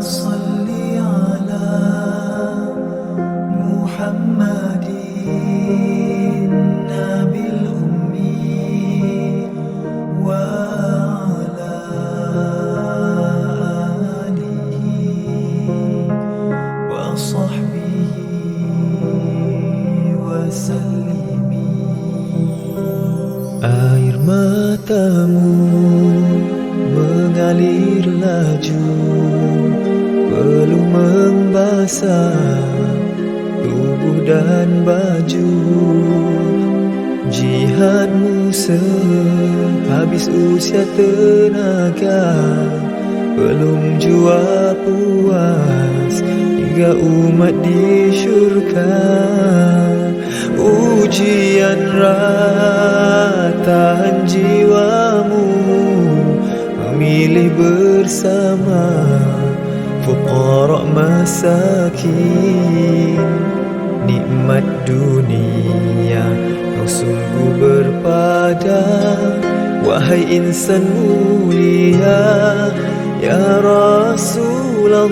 صل على محمد النبي الأمي وعلى آله وصحبه وسلم. Air matamu mengalir laju, belum membasah tubuh dan baju. Jihadmu sehabis usia tenaga, belum jua puas hingga umat di syurga. Ujian ratahan jiwamu, memilih bersama fuqara masakin. Nikmat dunia kau sungguh berpada, wahai insan mulia ya Rasulullah.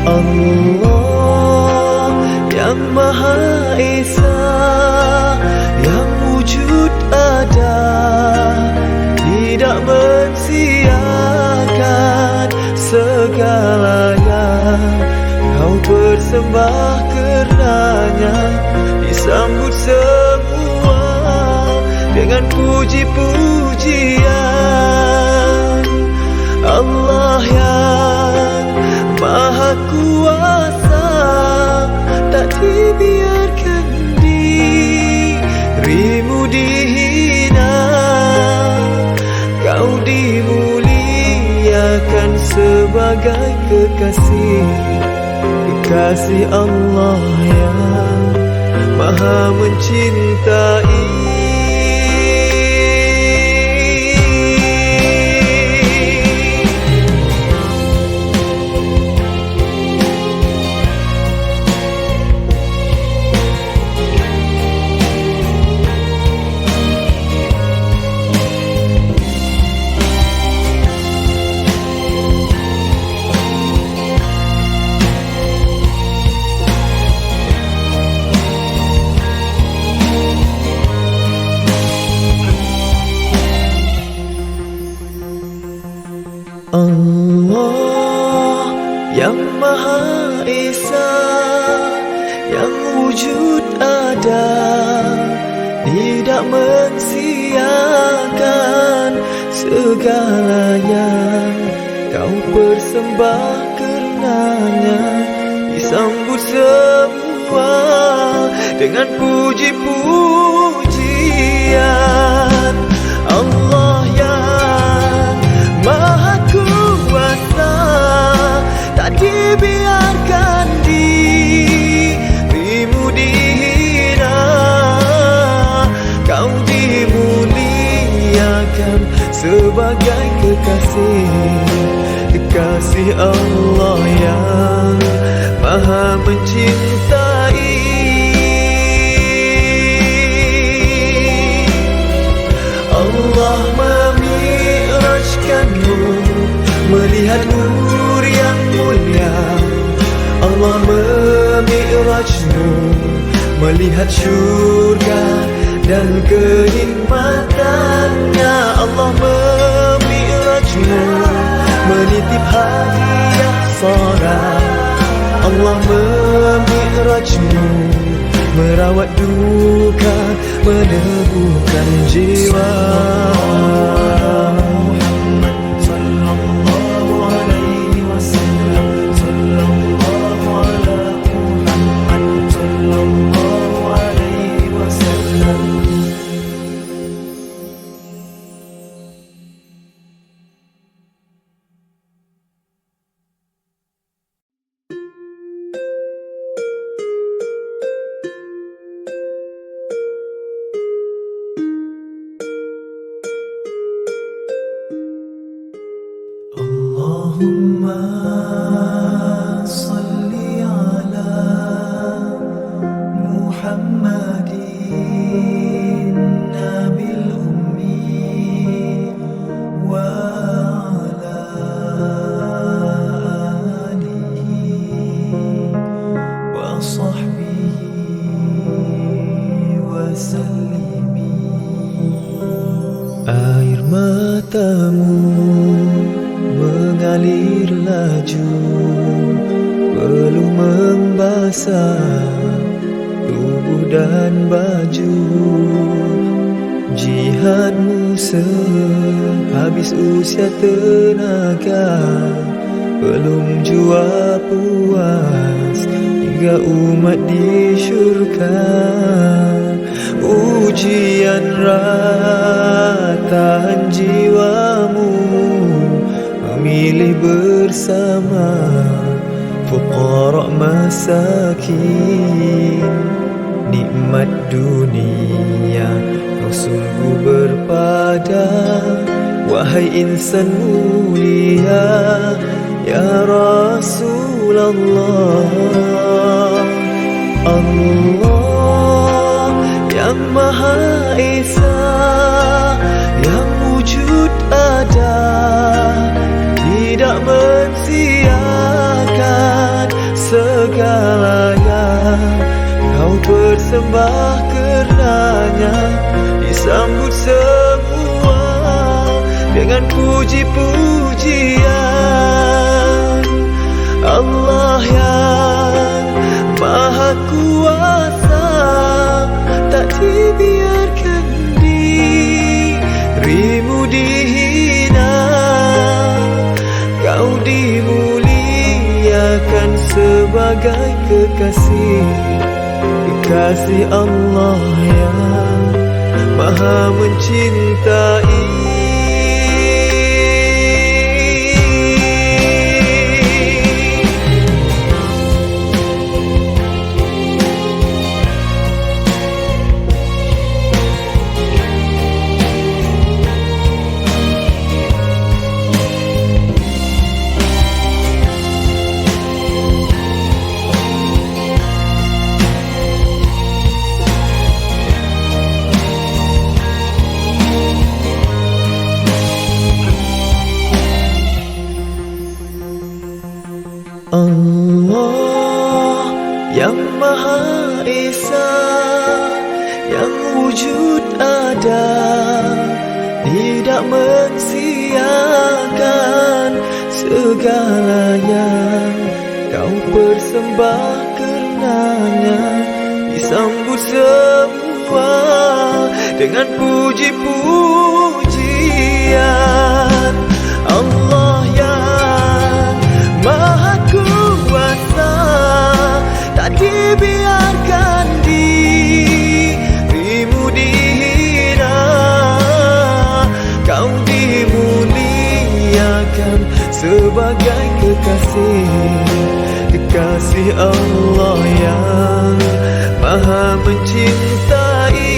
Allah yang Maha Esa, yang wujud ada, tidak mensiakan segalanya. Kau bersembah karenanya, disambut semua dengan puji-pujian. Allah yang Maha Kuasa, tak dibiarkan dirimu dihina. Kau dimuliakan sebagai kekasih Allah yang Maha mencintai. Allah yang Maha Esa, yang wujud ada, tidak mensiakan segalanya. Kau bersembah karenanya, disambut semua dengan puji-pujian. Allah yang Maha Kuasa, tak dibiarkan dirimu dihina. Kau dimuliakan sebagai kekasih Allah yang Maha mencintai. Allah memi'rajkanmu, melihat nur yang mulia. Allah memi'rajmu, melihat syurga dan kenikmatannya. Allah memi'rajmu, menitip hadiah salat. Allah memi'rajmu, merawat duka, meneguhkan jiwa. masa, tubuh dan baju. Jihadmu sehabis usia tenaga, belum jua puas hingga umat di syurga. Ujian ratahan jiwamu, memilih bersama fuqara masakin. Nikmat dunia kau sungguh berpada, wahai insan mulia ya Rasulullah. Allah yang Maha Esa, yang wujud ada, tidak mensiakan segalanya. Kau bersembah karenanya, disambut semua dengan puji-pujian. Allah yang Maha Kuasa, tak dibiarkan dirimu dihina. Kau dimuliakan sebagai kekasih Allah yang Maha mencintai. Allah yang Maha Esa, yang wujud ada, tidak mensiakan segalanya. Kau persembah karenanya, disambut semua dengan puji-pujian. Allah yang Maha Kuasa, tak dibiarkan dirimu dihina. Kau dimuliakan sebagai kekasih Allah yang Maha mencintai.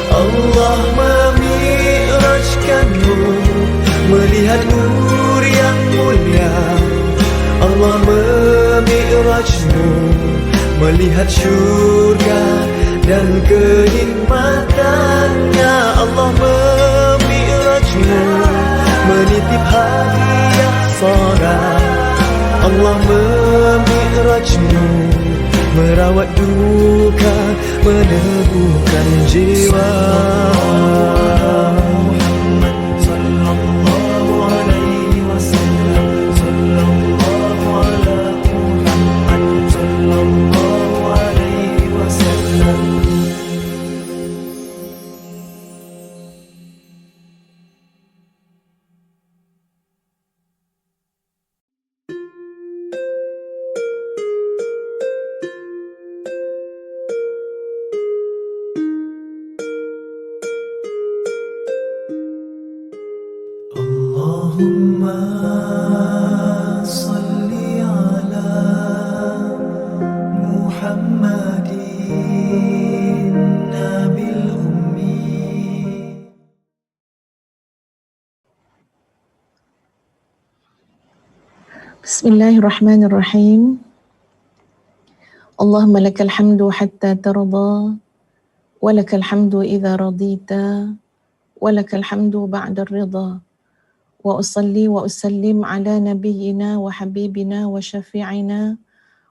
Allah memi'rajkanmu, melihat nur yang mulia. Allah memi'rajmu, melihat syurga dan kenikmatannya. Allah memi'rajmu, menitip hadiah salat. Allah memi'rajmu, merawat duka, meneguhkan jiwa. Allahumma salli ala Muhammadin nabil ummi. Bismillahirrahmanirrahim. Allahumma lakal hamdu hatta tarda, wa lakal hamdu idza radita, wa lakal hamdu ba'da ridha. Wa usalli wa usallim ala nabiyyina wa habibina wa syafi'ina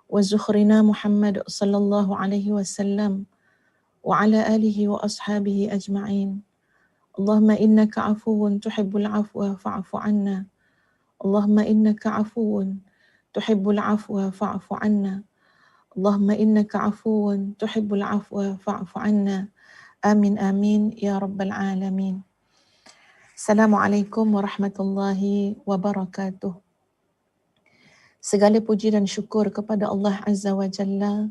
wa zukhrina Muhammad sallallahu alaihi wasallam wa ala alihi wa ashabihi ajma'in. Allahumma innaka afuwun tuhibbul afwa fa'fu anna. Allahumma innaka afuwun tuhibbul afwa fa'fu anna. Allahumma innaka afuwun tuhibbul afwa fa'fu anna. Amin amin ya rabbal alamin. Assalamualaikum warahmatullahi wabarakatuh. Segala puji dan syukur kepada Allah Azza wa Jalla,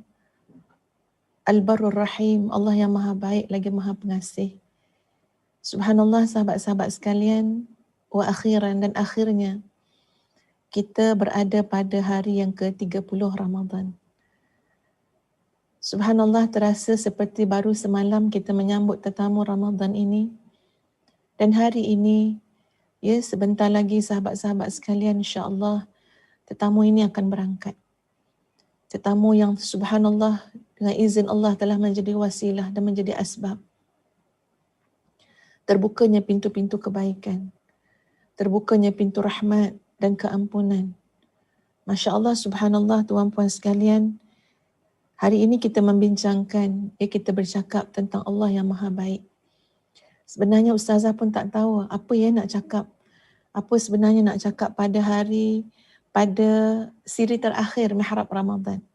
Al-Barrur Rahim, Allah yang maha baik lagi maha pengasih. Subhanallah sahabat-sahabat sekalian, wa akhiran dan akhirnya kita berada pada hari yang ke-30 Ramadan. Subhanallah, terasa seperti baru semalam kita menyambut tetamu Ramadan ini. Dan hari ini, ya sebentar lagi sahabat-sahabat sekalian, insya-Allah tetamu ini akan berangkat. Tetamu yang subhanallah dengan izin Allah telah menjadi wasilah dan menjadi asbab terbukanya pintu-pintu kebaikan, terbukanya pintu rahmat dan keampunan. Masya Allah, subhanallah, tuan puan sekalian, hari ini kita membincangkan, kita bercakap tentang Allah yang maha baik. Sebenarnya ustazah pun tak tahu apa yang nak cakap, apa sebenarnya nak cakap pada siri terakhir mihrab Ramadan.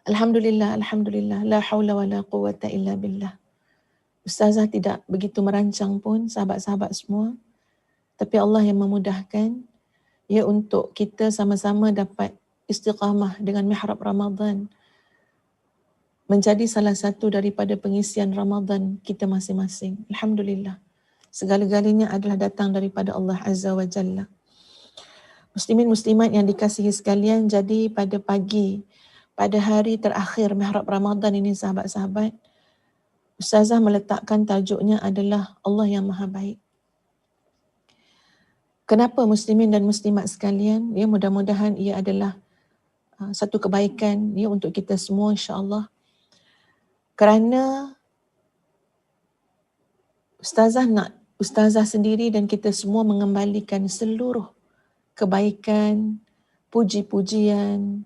Alhamdulillah, alhamdulillah, la haula wa la quwwata illa billah. Ustazah tidak begitu merancang pun sahabat-sahabat semua, tapi Allah yang memudahkan ya untuk kita sama-sama dapat istiqamah dengan mihrab Ramadan, menjadi salah satu daripada pengisian Ramadan kita masing-masing. Alhamdulillah. Segala-galanya adalah datang daripada Allah Azza wa Jalla. Muslimin muslimat yang dikasihi sekalian, jadi pada hari terakhir mihrab Ramadan ini sahabat-sahabat, Ustazah meletakkan tajuknya adalah Allah yang maha baik. Kenapa muslimin dan muslimat sekalian? Ya, mudah-mudahan ia adalah satu kebaikan ya untuk kita semua insya-Allah. Kerana ustazah sendiri dan kita semua mengembalikan seluruh kebaikan, puji-pujian,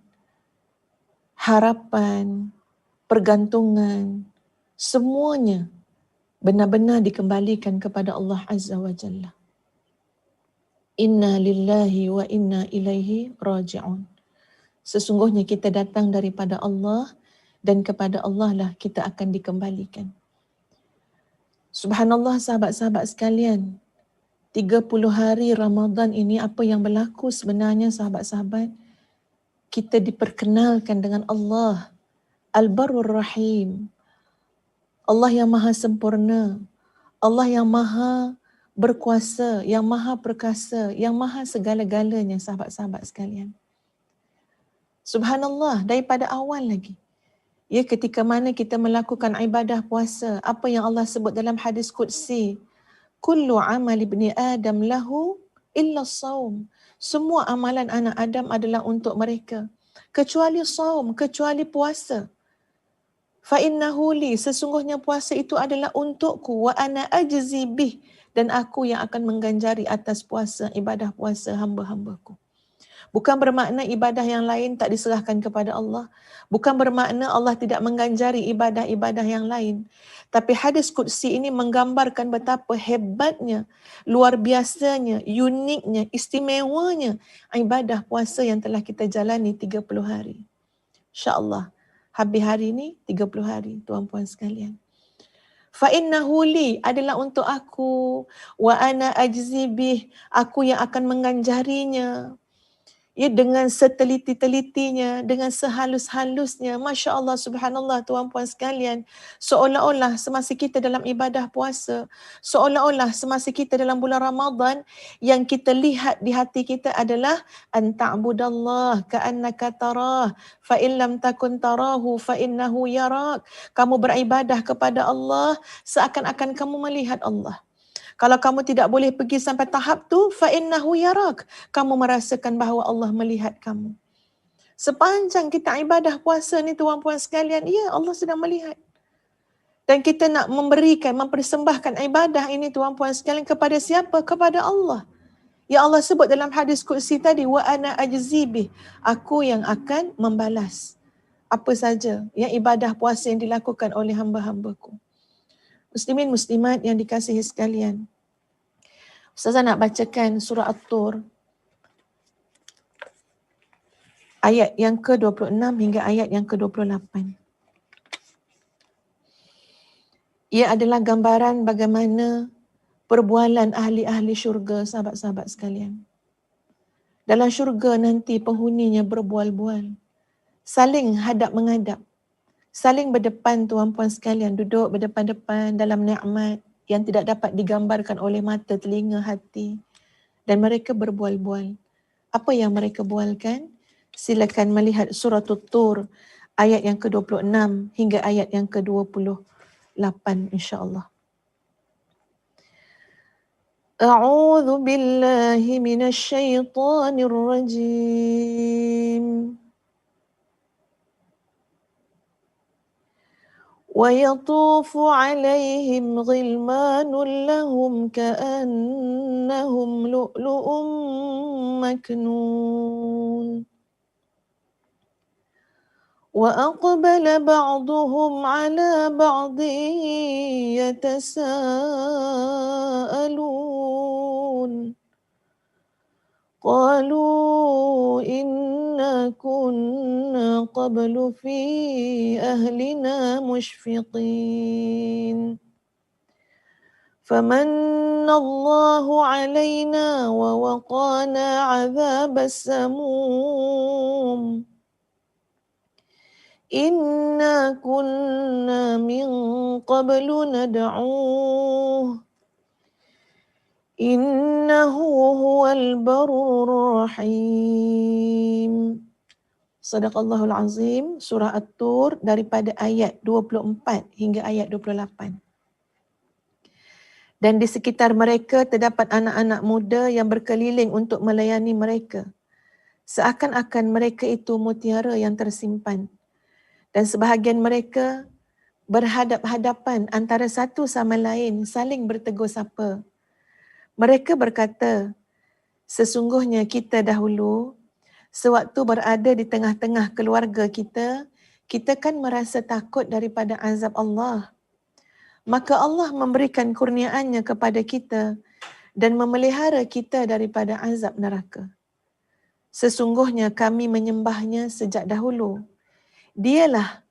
harapan, pergantungan, semuanya benar-benar dikembalikan kepada Allah Azza wa Jalla. Inna lillahi wa inna ilaihi raji'un. Sesungguhnya kita datang daripada Allah dan kepada Allah lah kita akan dikembalikan. Subhanallah sahabat-sahabat sekalian, 30 hari Ramadan ini apa yang berlaku sebenarnya sahabat-sahabat? Kita diperkenalkan dengan Allah, Al-Barrur Rahim, Allah yang maha sempurna, Allah yang maha berkuasa, yang maha perkasa, yang maha segala-galanya sahabat-sahabat sekalian. Subhanallah, daripada awal lagi. Ya, ketika mana kita melakukan ibadah puasa, apa yang Allah sebut dalam hadis Qudsi, kullu amal ibni Adam lahu illa saum. Semua amalan anak Adam adalah untuk mereka, kecuali saum, kecuali puasa. Fa innahu li, sesungguhnya puasa itu adalah untukku, wa ana ajzi bih, dan aku yang akan mengganjari atas puasa, ibadah puasa hamba-hambaku. Bukan bermakna ibadah yang lain tak diserahkan kepada Allah. Bukan bermakna Allah tidak mengganjari ibadah-ibadah yang lain. Tapi hadis Qudsi ini menggambarkan betapa hebatnya, luar biasanya, uniknya, istimewanya ibadah puasa yang telah kita jalani 30 hari. InsyaAllah. Habis hari ini 30 hari, tuan-puan sekalian. Fa innahu li, adalah untuk aku, wa ana ajzi bih, aku yang akan mengganjarinya. Ya, dengan seteliti-telitinya, dengan sehalus-halusnya. Masya Allah, subhanallah, tuan-puan sekalian. Seolah-olah semasa kita dalam ibadah puasa, seolah-olah semasa kita dalam bulan Ramadan, yang kita lihat di hati kita adalah an ta'budallah ka'annaka tarah, fa in lam takun tarahu fa innahu yarak. Kamu beribadah kepada Allah seakan-akan kamu melihat Allah. Kalau kamu tidak boleh pergi sampai tahap tu, fa innahu yarak. Kamu merasakan bahawa Allah melihat kamu. Sepanjang kita ibadah puasa ni tuan-puan sekalian, ya Allah sedang melihat. Dan kita nak mempersembahkan ibadah ini tuan-puan sekalian kepada siapa? Kepada Allah. Ya Allah sebut dalam hadis Qudsi tadi, wa ana ajzi bih, aku yang akan membalas apa saja yang ibadah puasa yang dilakukan oleh hamba-hambaku. Muslimin muslimat yang dikasihi sekalian, Ustazah nak bacakan surah At-Tur ayat yang ke-26 hingga ayat yang ke-28. Ia adalah gambaran bagaimana perbualan ahli-ahli syurga, sahabat-sahabat sekalian. Dalam syurga nanti penghuninya berbual-bual, saling hadap menghadap, saling berdepan tuan-puan sekalian, duduk berdepan-depan dalam nikmat yang tidak dapat digambarkan oleh mata, telinga, hati. Dan mereka berbual-bual. Apa yang mereka bualkan? Silakan melihat surah At-Tur ayat yang ke-26 hingga ayat yang ke-28 insya-Allah. A'udzu billahi minasy syaithanir rajim. ويطوف عليهم غلمان لهم كأنهم لؤلؤ مكنون وأقبل بعضهم على بعض يتساءلون قالوا إنا كنا قبل في أهلنا مشفقين فمن الله علينا ووقانا عذاب السموم إنا كنا من قبل ندعوه Innahu huwal barur rahim. Sadaqallahul azim, surah At-Tur daripada ayat 24 hingga ayat 28. Dan di sekitar mereka terdapat anak-anak muda yang berkeliling untuk melayani mereka. Seakan-akan mereka itu mutiara yang tersimpan. Dan sebahagian mereka berhadap-hadapan antara satu sama lain, saling bertegur sapa. Mereka berkata, sesungguhnya kita dahulu, sewaktu berada di tengah-tengah keluarga kita, kita kan merasa takut daripada azab Allah. Maka Allah memberikan kurniaannya kepada kita dan memelihara kita daripada azab neraka. Sesungguhnya kami menyembahnya sejak dahulu. Dialah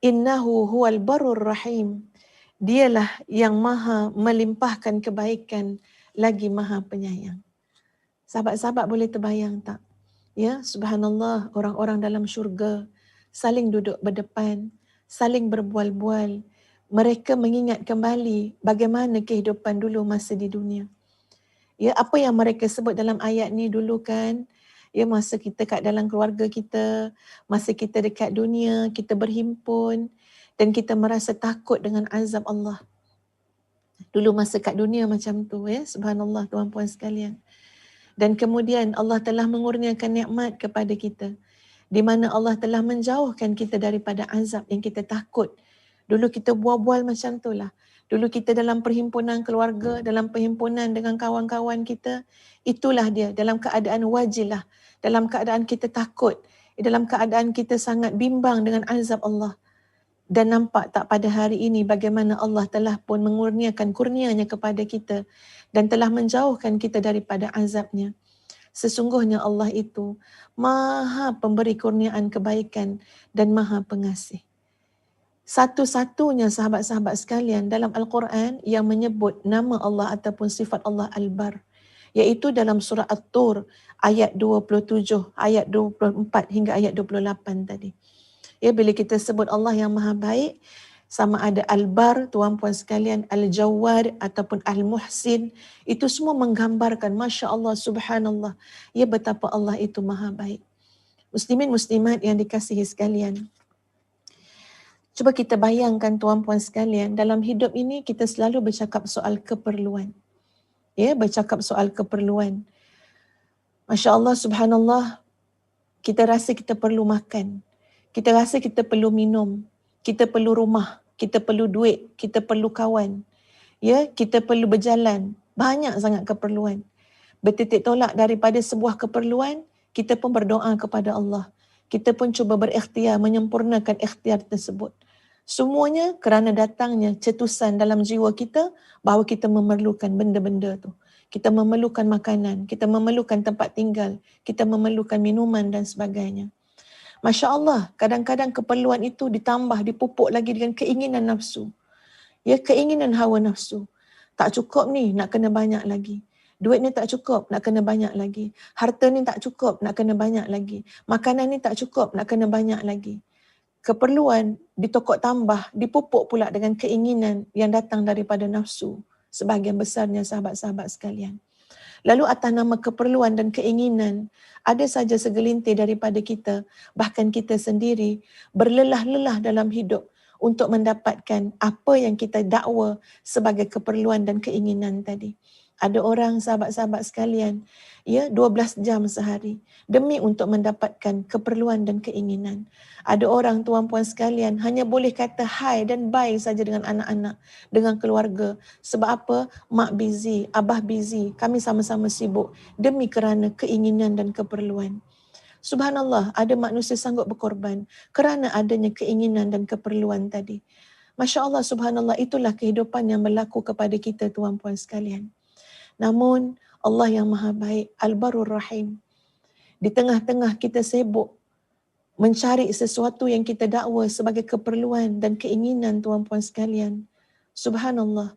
innahu huwal barur rahim. Dialah yang maha melimpahkan kebaikan lagi maha penyayang. Sahabat-sahabat boleh terbayang tak? Ya, subhanallah, orang-orang dalam syurga saling duduk berdepan, saling berbual-bual. Mereka mengingat kembali bagaimana kehidupan dulu masa di dunia. Ya, apa yang mereka sebut dalam ayat ni dulu kan? Ya, masa kita kat dalam keluarga kita, masa kita dekat dunia, kita berhimpun dan kita merasa takut dengan azab Allah. Dulu masa kat dunia macam tu ya, subhanallah tuan-puan sekalian. Dan kemudian Allah telah mengurniakan nikmat kepada kita, di mana Allah telah menjauhkan kita daripada azab yang kita takut. Dulu kita bual-bual macam tu lah. Dulu kita dalam perhimpunan keluarga, dalam perhimpunan dengan kawan-kawan kita, itulah dia dalam keadaan wajilah, dalam keadaan kita takut, dalam keadaan kita sangat bimbang dengan azab Allah. Dan nampak tak pada hari ini bagaimana Allah telah pun mengurniakan kurnianya kepada kita dan telah menjauhkan kita daripada azabnya. Sesungguhnya Allah itu maha pemberi kurniaan kebaikan dan maha pengasih. Satu-satunya sahabat-sahabat sekalian dalam Al-Quran yang menyebut nama Allah ataupun sifat Allah Al-Bar, iaitu dalam surah At-Tur ayat 27, ayat 24 hingga ayat 28 tadi. Ya, bila kita sebut Allah yang maha baik, sama ada Al-Bar, tuan-puan sekalian, Al-Jawad ataupun Al-Muhsin, itu semua menggambarkan, Masya Allah, Subhanallah, ya betapa Allah itu maha baik. Muslimin muslimat yang dikasihi sekalian, cuba kita bayangkan tuan-puan sekalian, dalam hidup ini kita selalu bercakap soal keperluan. Ya, bercakap soal keperluan. Masya Allah, Subhanallah, kita rasa kita perlu makan. Kita rasa kita perlu minum, kita perlu rumah, kita perlu duit, kita perlu kawan. Ya, kita perlu berjalan. Banyak sangat keperluan. Bertitik tolak daripada sebuah keperluan, kita pun berdoa kepada Allah. Kita pun cuba berikhtiar, menyempurnakan ikhtiar tersebut. Semuanya kerana datangnya cetusan dalam jiwa kita bahawa kita memerlukan benda-benda tu. Kita memerlukan makanan, kita memerlukan tempat tinggal, kita memerlukan minuman dan sebagainya. Masya Allah, kadang-kadang keperluan itu ditambah, dipupuk lagi dengan keinginan nafsu. Ya, keinginan hawa nafsu. Tak cukup ni, nak kena banyak lagi. Duit ni tak cukup, nak kena banyak lagi. Harta ni tak cukup, nak kena banyak lagi. Makanan ni tak cukup, nak kena banyak lagi. Keperluan ditokok tambah, dipupuk pula dengan keinginan yang datang daripada nafsu. Sebahagian besarnya sahabat-sahabat sekalian. Lalu atas nama keperluan dan keinginan, ada saja segelintir daripada kita, bahkan kita sendiri, berlelah-lelah dalam hidup untuk mendapatkan apa yang kita dakwa sebagai keperluan dan keinginan tadi. Ada orang sahabat-sahabat sekalian, 12 jam sehari demi untuk mendapatkan keperluan dan keinginan. Ada orang tuan-puan sekalian hanya boleh kata hai dan bye saja dengan anak-anak, dengan keluarga. Sebab apa? Mak busy, abah busy, kami sama-sama sibuk demi kerana keinginan dan keperluan. Subhanallah, ada manusia sanggup berkorban kerana adanya keinginan dan keperluan tadi. Masya Allah, subhanallah, itulah kehidupan yang berlaku kepada kita tuan-puan sekalian. Namun Allah yang maha baik, Al-Barur Rahim, di tengah-tengah kita sibuk mencari sesuatu yang kita dakwa sebagai keperluan dan keinginan tuan-puan sekalian, subhanallah,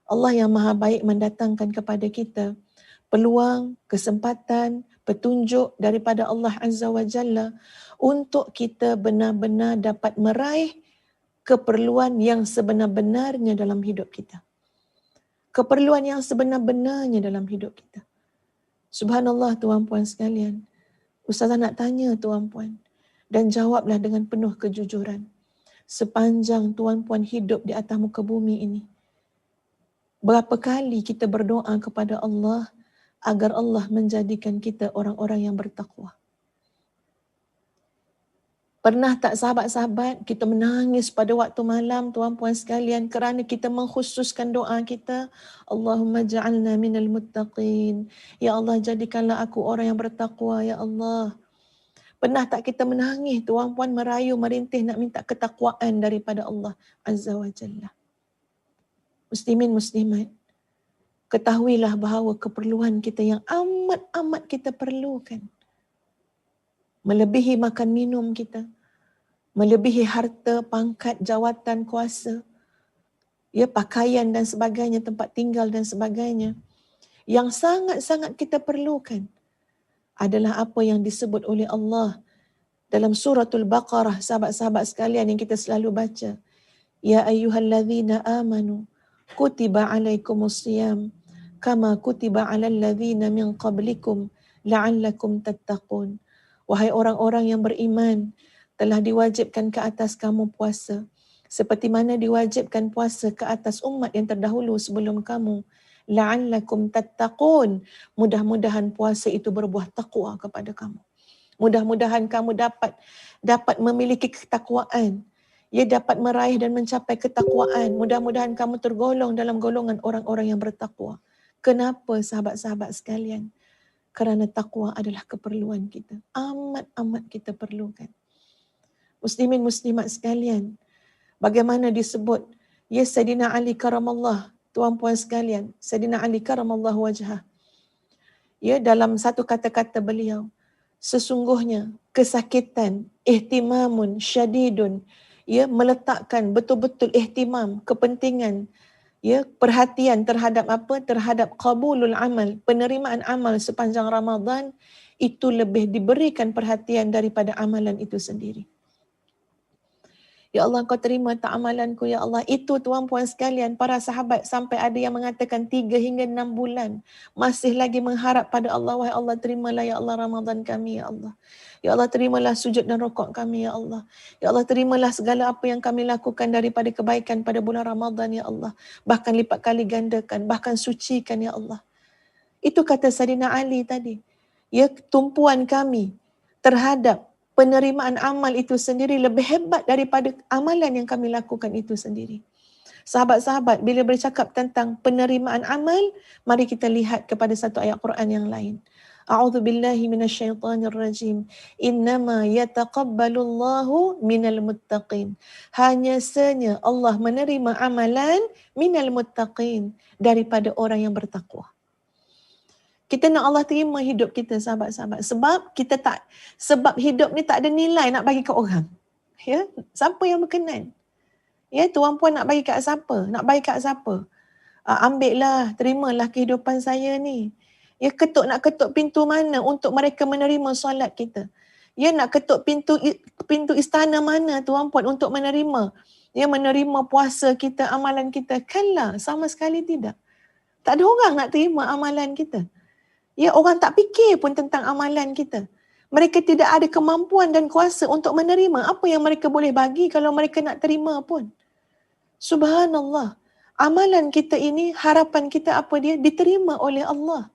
Allah yang maha baik mendatangkan kepada kita peluang, kesempatan, petunjuk daripada Allah Azza wa Jalla untuk kita benar-benar dapat meraih keperluan yang sebenar-benarnya dalam hidup kita. Keperluan yang sebenar-benarnya dalam hidup kita. Subhanallah tuan-puan sekalian. Ustazah nak tanya tuan-puan, dan jawablah dengan penuh kejujuran. Sepanjang tuan-puan hidup di atas muka bumi ini, berapa kali kita berdoa kepada Allah agar Allah menjadikan kita orang-orang yang bertakwa? Pernah tak sahabat-sahabat kita menangis pada waktu malam tuan-puan sekalian kerana kita mengkhususkan doa kita, Allahumma ja'alna minal muttaqin. Ya Allah, jadikanlah aku orang yang bertakwa, ya Allah. Pernah tak kita menangis tuan-puan, merayu, merintih nak minta ketakwaan daripada Allah Azza wa Jalla? Muslimin muslimat, ketahuilah bahawa keperluan kita yang amat-amat kita perlukan, melebihi makan minum kita, melebihi harta, pangkat, jawatan, kuasa, pakaian dan sebagainya, tempat tinggal dan sebagainya. Yang sangat-sangat kita perlukan adalah apa yang disebut oleh Allah dalam suratul Baqarah, sahabat-sahabat sekalian yang kita selalu baca. Ya ayyuhallazina amanu kutiba alaikumusiyam kama kutiba alal ladzina min qablikum la'allakum tattaqun. Wahai orang-orang yang beriman, telah diwajibkan ke atas kamu puasa seperti mana diwajibkan puasa ke atas umat yang terdahulu sebelum kamu, la'allakum tattaqun. Mudah-mudahan puasa itu berbuah takwa kepada kamu. Mudah-mudahan kamu dapat memiliki ketakwaan, dapat meraih dan mencapai ketakwaan. Mudah-mudahan kamu tergolong dalam golongan orang-orang yang bertakwa. Kenapa sahabat-sahabat sekalian? Kerana takwa adalah keperluan kita. Amat-amat kita perlukan. Muslimin muslimat sekalian, bagaimana disebut Sayyidina Ali karamallah, tuan-puan sekalian, Sayyidina Ali karamallah wajhah, dalam satu kata-kata beliau, sesungguhnya kesakitan, ihtimamun syadidun, meletakkan betul-betul ihtimam, kepentingan, perhatian terhadap apa? Terhadap qabulul amal, penerimaan amal sepanjang Ramadan, itu lebih diberikan perhatian daripada amalan itu sendiri. Ya Allah, kau terima tak amalanku, ya Allah. Itu tuan-puan sekalian, para sahabat sampai ada yang mengatakan 3 hingga 6 bulan masih lagi mengharap pada Allah. Wahai Allah, terimalah ya Allah Ramadan kami, ya Allah. Ya Allah, terimalah sujud dan rukuk kami, ya Allah. Ya Allah, terimalah segala apa yang kami lakukan daripada kebaikan pada bulan Ramadan, ya Allah. Bahkan lipat kali gandakan, bahkan sucikan, ya Allah. Itu kata Sayyidina Ali tadi. Tumpuan kami terhadap penerimaan amal itu sendiri lebih hebat daripada amalan yang kami lakukan itu sendiri. Sahabat-sahabat, bila bercakap tentang penerimaan amal, mari kita lihat kepada satu ayat Quran yang lain. A'udzu billahi minasyaitonir rajim. Innama yataqabbalullahu minal muttaqin. Hanya saja Allah menerima amalan minal muttaqin, daripada orang yang bertakwa. Kita nak Allah terima hidup kita, sahabat-sahabat. Sebab hidup ni tak ada nilai nak bagi ke orang. Ya, siapa yang berkenan? Ya, tuan puan nak bagi kat siapa? Nak bagi kat siapa? Ambillah, terimalah kehidupan saya ni. Ya, nak ketuk pintu mana untuk mereka menerima solat kita? Ya, nak ketuk pintu istana mana, tuan puan, untuk menerima? Ya, menerima puasa kita, amalan kita? Kanlah, sama sekali tidak. Tak ada orang nak terima amalan kita. Ya, orang tak fikir pun tentang amalan kita. Mereka tidak ada kemampuan dan kuasa untuk menerima apa yang mereka boleh bagi kalau mereka nak terima pun. Subhanallah. Amalan kita ini, harapan kita apa dia? Diterima oleh Allah.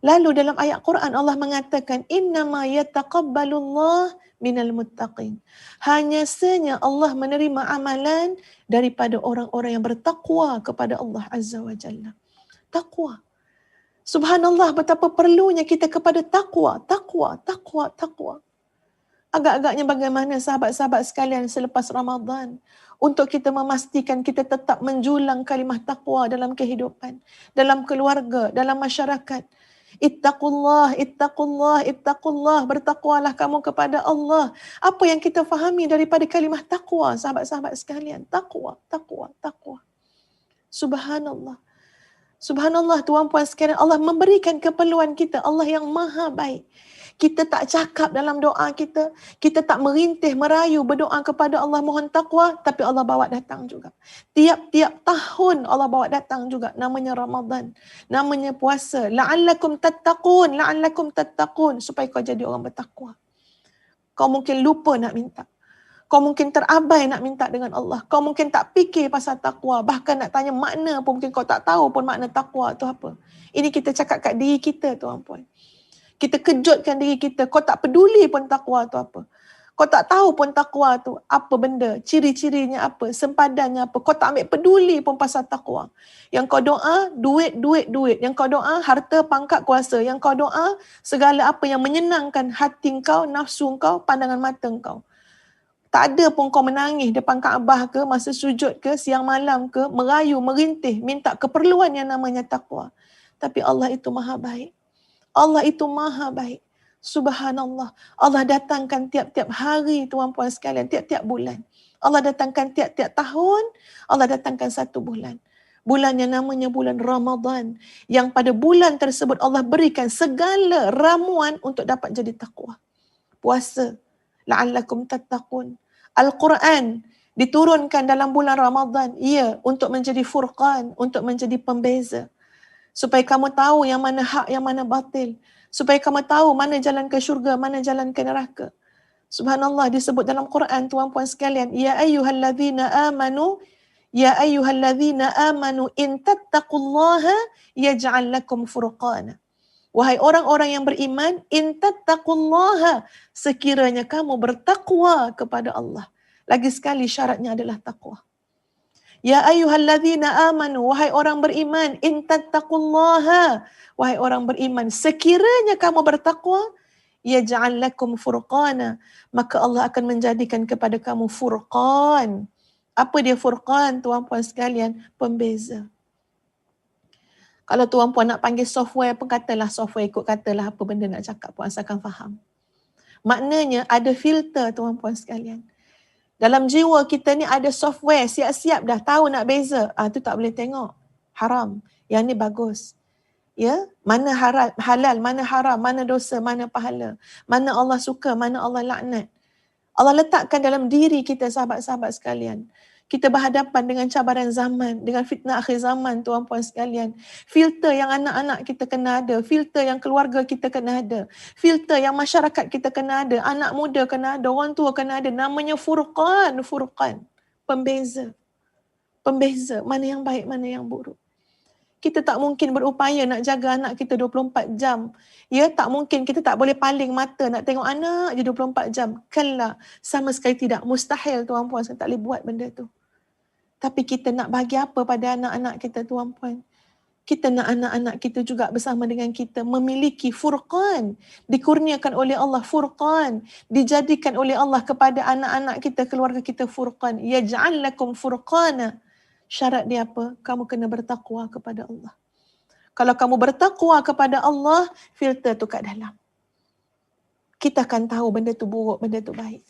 Lalu dalam ayat Quran Allah mengatakan, innama yataqabbalullah minal muttaqin. Hanya saja Allah menerima amalan daripada orang-orang yang bertakwa kepada Allah Azza wa Jalla. Takwa. Subhanallah, betapa perlunya kita kepada takwa. Agak-agaknya bagaimana sahabat-sahabat sekalian selepas Ramadan untuk kita memastikan kita tetap menjulang kalimah takwa dalam kehidupan, dalam keluarga, dalam masyarakat. Ittaqullah, ittaqullah, ittaqullah. Bertakwalah kamu kepada Allah. Apa yang kita fahami daripada kalimah takwa, sahabat-sahabat sekalian? Takwa. Subhanallah. Subhanallah, tuan puan sekalian, Allah memberikan keperluan kita. Allah yang maha baik. Kita tak cakap dalam doa kita. Kita tak merintih, merayu, berdoa kepada Allah mohon takwa. Tapi Allah bawa datang juga. Tiap-tiap tahun Allah bawa datang juga. Namanya Ramadan. Namanya puasa. La'allakum tattaqun. Supaya kau jadi orang bertakwa. Kau mungkin lupa nak minta. Kau mungkin terabai nak minta dengan Allah. Kau mungkin tak fikir pasal takwa. Bahkan nak tanya makna pun mungkin kau tak tahu pun makna takwa tu apa. Ini kita cakap kat diri kita, tuan puan. Kita kejutkan diri kita. Kau tak peduli pun takwa tu apa. Kau tak tahu pun takwa tu apa benda. Ciri-cirinya apa. Sempadannya apa. Kau tak ambil peduli pun pasal takwa. Yang kau doa, duit. Yang kau doa, harta, pangkat, kuasa. Yang kau doa, segala apa yang menyenangkan hati kau, nafsu kau, pandangan mata kau. Tak ada pun kau menangis depan Kaabah ke, masa sujud ke, siang malam ke, merayu, merintih, minta keperluan yang namanya takwa. Tapi Allah itu maha baik. Allah itu maha baik. Subhanallah. Allah datangkan tiap-tiap hari, tuan puan sekalian, tiap-tiap bulan. Allah datangkan tiap-tiap tahun, Allah datangkan satu bulan. Bulan yang namanya bulan Ramadan. Yang pada bulan tersebut Allah berikan segala ramuan untuk dapat jadi takwa. Puasa. La'allakum tattaqun. Al-Quran diturunkan dalam bulan Ramadan. Ya, untuk menjadi furqan, untuk menjadi pembeza. Supaya kamu tahu yang mana hak, yang mana batil. Supaya kamu tahu mana jalan ke syurga, mana jalan ke neraka. Subhanallah, disebut dalam Quran, tuan puan sekalian, Ya ayyuhalladzina amanu in tattaqullaha yaj'al lakum furqana. Wahai orang-orang yang beriman, in tattaqullaha, sekiranya kamu bertakwa kepada Allah. Lagi sekali syaratnya adalah takwa. Ya ayyuhalladzina amanu, wahai orang beriman, in tattaqullaha, wahai orang beriman, sekiranya kamu bertakwa, yaj'al lakum furqana, maka Allah akan menjadikan kepada kamu furqan. Apa dia furqan, tuan puan sekalian? Pembeza. Kalau tuan puan nak panggil software pun katalah software, ikut katalah apa benda nak cakap pun asalkan faham. Maknanya ada filter, tuan puan sekalian. Dalam jiwa kita ni ada software, siap-siap dah tahu nak beza. Tu tak boleh tengok. Haram. Yang ni bagus. Ya, mana halal, mana haram, mana dosa, mana pahala. Mana Allah suka, mana Allah laknat. Allah letakkan dalam diri kita, sahabat-sahabat sekalian. Kita berhadapan dengan cabaran zaman, dengan fitnah akhir zaman, tuan puan sekalian. Filter yang anak-anak kita kena ada, filter yang keluarga kita kena ada, filter yang masyarakat kita kena ada, anak muda kena ada, orang tua kena ada. Namanya furqan, pembeza. Pembeza, mana yang baik, mana yang buruk. Kita tak mungkin berupaya nak jaga anak kita 24 jam. Ya, tak mungkin kita tak boleh paling mata nak tengok anak je 24 jam. Kala, sama sekali tidak. Mustahil, tuan puan, saya tak boleh buat benda tu. Tapi kita nak bagi apa pada anak-anak kita, tuan puan? Kita nak anak-anak kita juga bersama dengan kita memiliki furqan. Dikurniakan oleh Allah furqan. Dijadikan oleh Allah kepada anak-anak kita, keluarga kita furqan. Yaj'al lakum furqana. Syarat dia apa? Kamu kena bertakwa kepada Allah. Kalau kamu bertakwa kepada Allah, filter tu kat dalam. Kita akan tahu benda tu buruk, benda tu baik.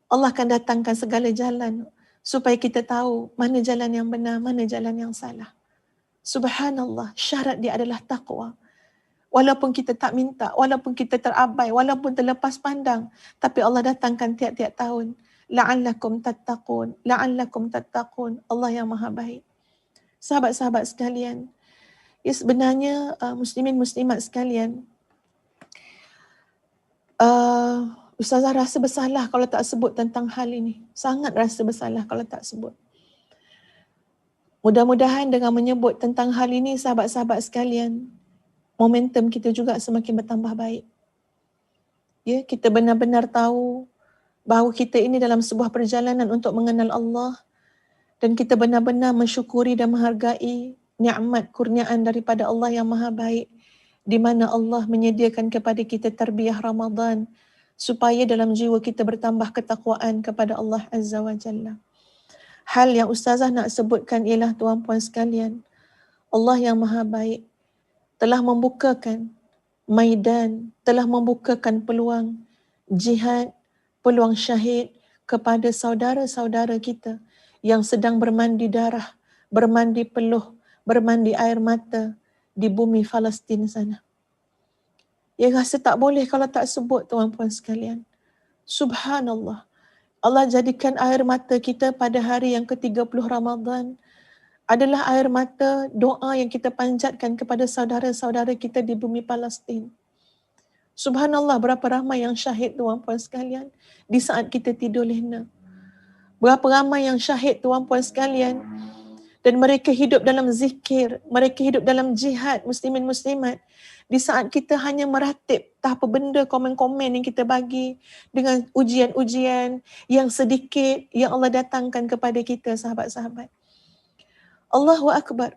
Allah akan datangkan segala jalan supaya kita tahu mana jalan yang benar, mana jalan yang salah. Subhanallah, syarat dia adalah takwa. Walaupun kita tak minta, walaupun kita terabai, walaupun terlepas pandang, tapi Allah datangkan tiap-tiap tahun. La'allakum tattaqun, la'allakum tattaqun. Allah yang maha baik. Sahabat-sahabat sekalian, ya sebenarnya muslimin muslimat sekalian, Ustazah rasa bersalah kalau tak sebut tentang hal ini. Sangat rasa bersalah kalau tak sebut. Mudah-mudahan dengan menyebut tentang hal ini, sahabat-sahabat sekalian, momentum kita juga semakin bertambah baik. Ya, kita benar-benar tahu bahawa kita ini dalam sebuah perjalanan untuk mengenal Allah, dan kita benar-benar mensyukuri dan menghargai nikmat kurniaan daripada Allah yang maha baik, di mana Allah menyediakan kepada kita tarbiyah Ramadan supaya dalam jiwa kita bertambah ketakwaan kepada Allah Azza wa Jalla. Hal yang Ustazah nak sebutkan ialah tuan-puan sekalian, Allah yang maha baik telah membukakan maidan, telah membukakan peluang jihad, peluang syahid kepada saudara-saudara kita yang sedang bermandi darah, bermandi peluh, bermandi air mata di bumi Palestin sana. Ya rasa tak boleh kalau tak sebut tuan-puan sekalian. Subhanallah. Allah jadikan air mata kita pada hari yang ke-30 Ramadan adalah air mata doa yang kita panjatkan kepada saudara-saudara kita di bumi Palestin. Subhanallah, berapa ramai yang syahid tuan-puan sekalian di saat kita tidur lena. Berapa ramai yang syahid tuan-puan sekalian, dan mereka hidup dalam zikir, mereka hidup dalam jihad muslimin muslimat di saat kita hanya meratib tak apa benda komen-komen yang kita bagi dengan ujian-ujian yang sedikit yang Allah datangkan kepada kita, sahabat-sahabat. Allahu Akbar.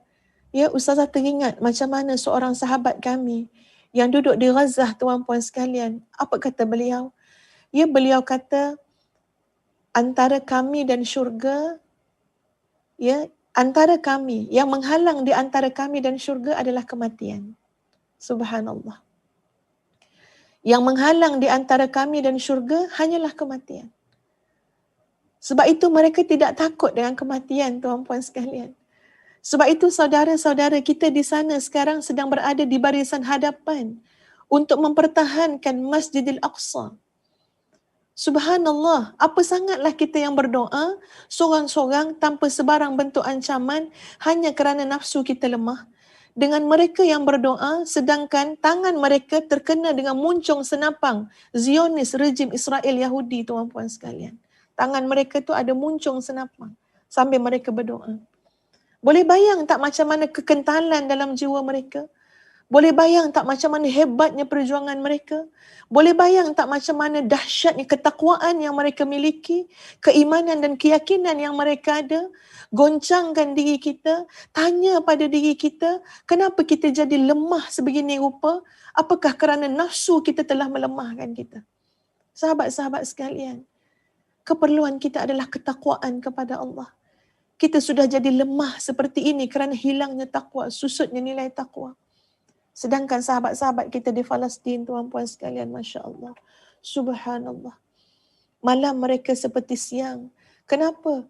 Ya, Ustazah teringat macam mana seorang sahabat kami yang duduk di Gaza tuan-puan sekalian. Apa kata beliau? Ya, beliau kata antara kami dan syurga, ya, antara kami, yang menghalang di antara kami dan syurga adalah kematian. Subhanallah. Yang menghalang di antara kami dan syurga hanyalah kematian. Sebab itu mereka tidak takut dengan kematian, tuan-puan sekalian. Sebab itu saudara-saudara kita di sana sekarang sedang berada di barisan hadapan untuk mempertahankan Masjidil Aqsa. Subhanallah, apa sangatlah kita yang berdoa sorang-sorang tanpa sebarang bentuk ancaman hanya kerana nafsu kita lemah. Dengan mereka yang berdoa sedangkan tangan mereka terkena dengan muncung senapang Zionis rejim Israel Yahudi, tuan-puan sekalian. Tangan mereka tu ada muncung senapang sambil mereka berdoa. Boleh bayang tak macam mana kekentalan dalam jiwa mereka? Boleh bayang tak macam mana hebatnya perjuangan mereka? Boleh bayang tak macam mana dahsyatnya ketakwaan yang mereka miliki, keimanan dan keyakinan yang mereka ada? Goncangkan diri kita, tanya pada diri kita, kenapa kita jadi lemah sebegini rupa? Apakah kerana nafsu kita telah melemahkan kita? Sahabat-sahabat sekalian, keperluan kita adalah ketakwaan kepada Allah. Kita sudah jadi lemah seperti ini kerana hilangnya takwa, susutnya nilai takwa. Sedangkan sahabat-sahabat kita di Palestin, tuan-puan sekalian, Masya Allah. Subhanallah. Malam mereka seperti siang. Kenapa?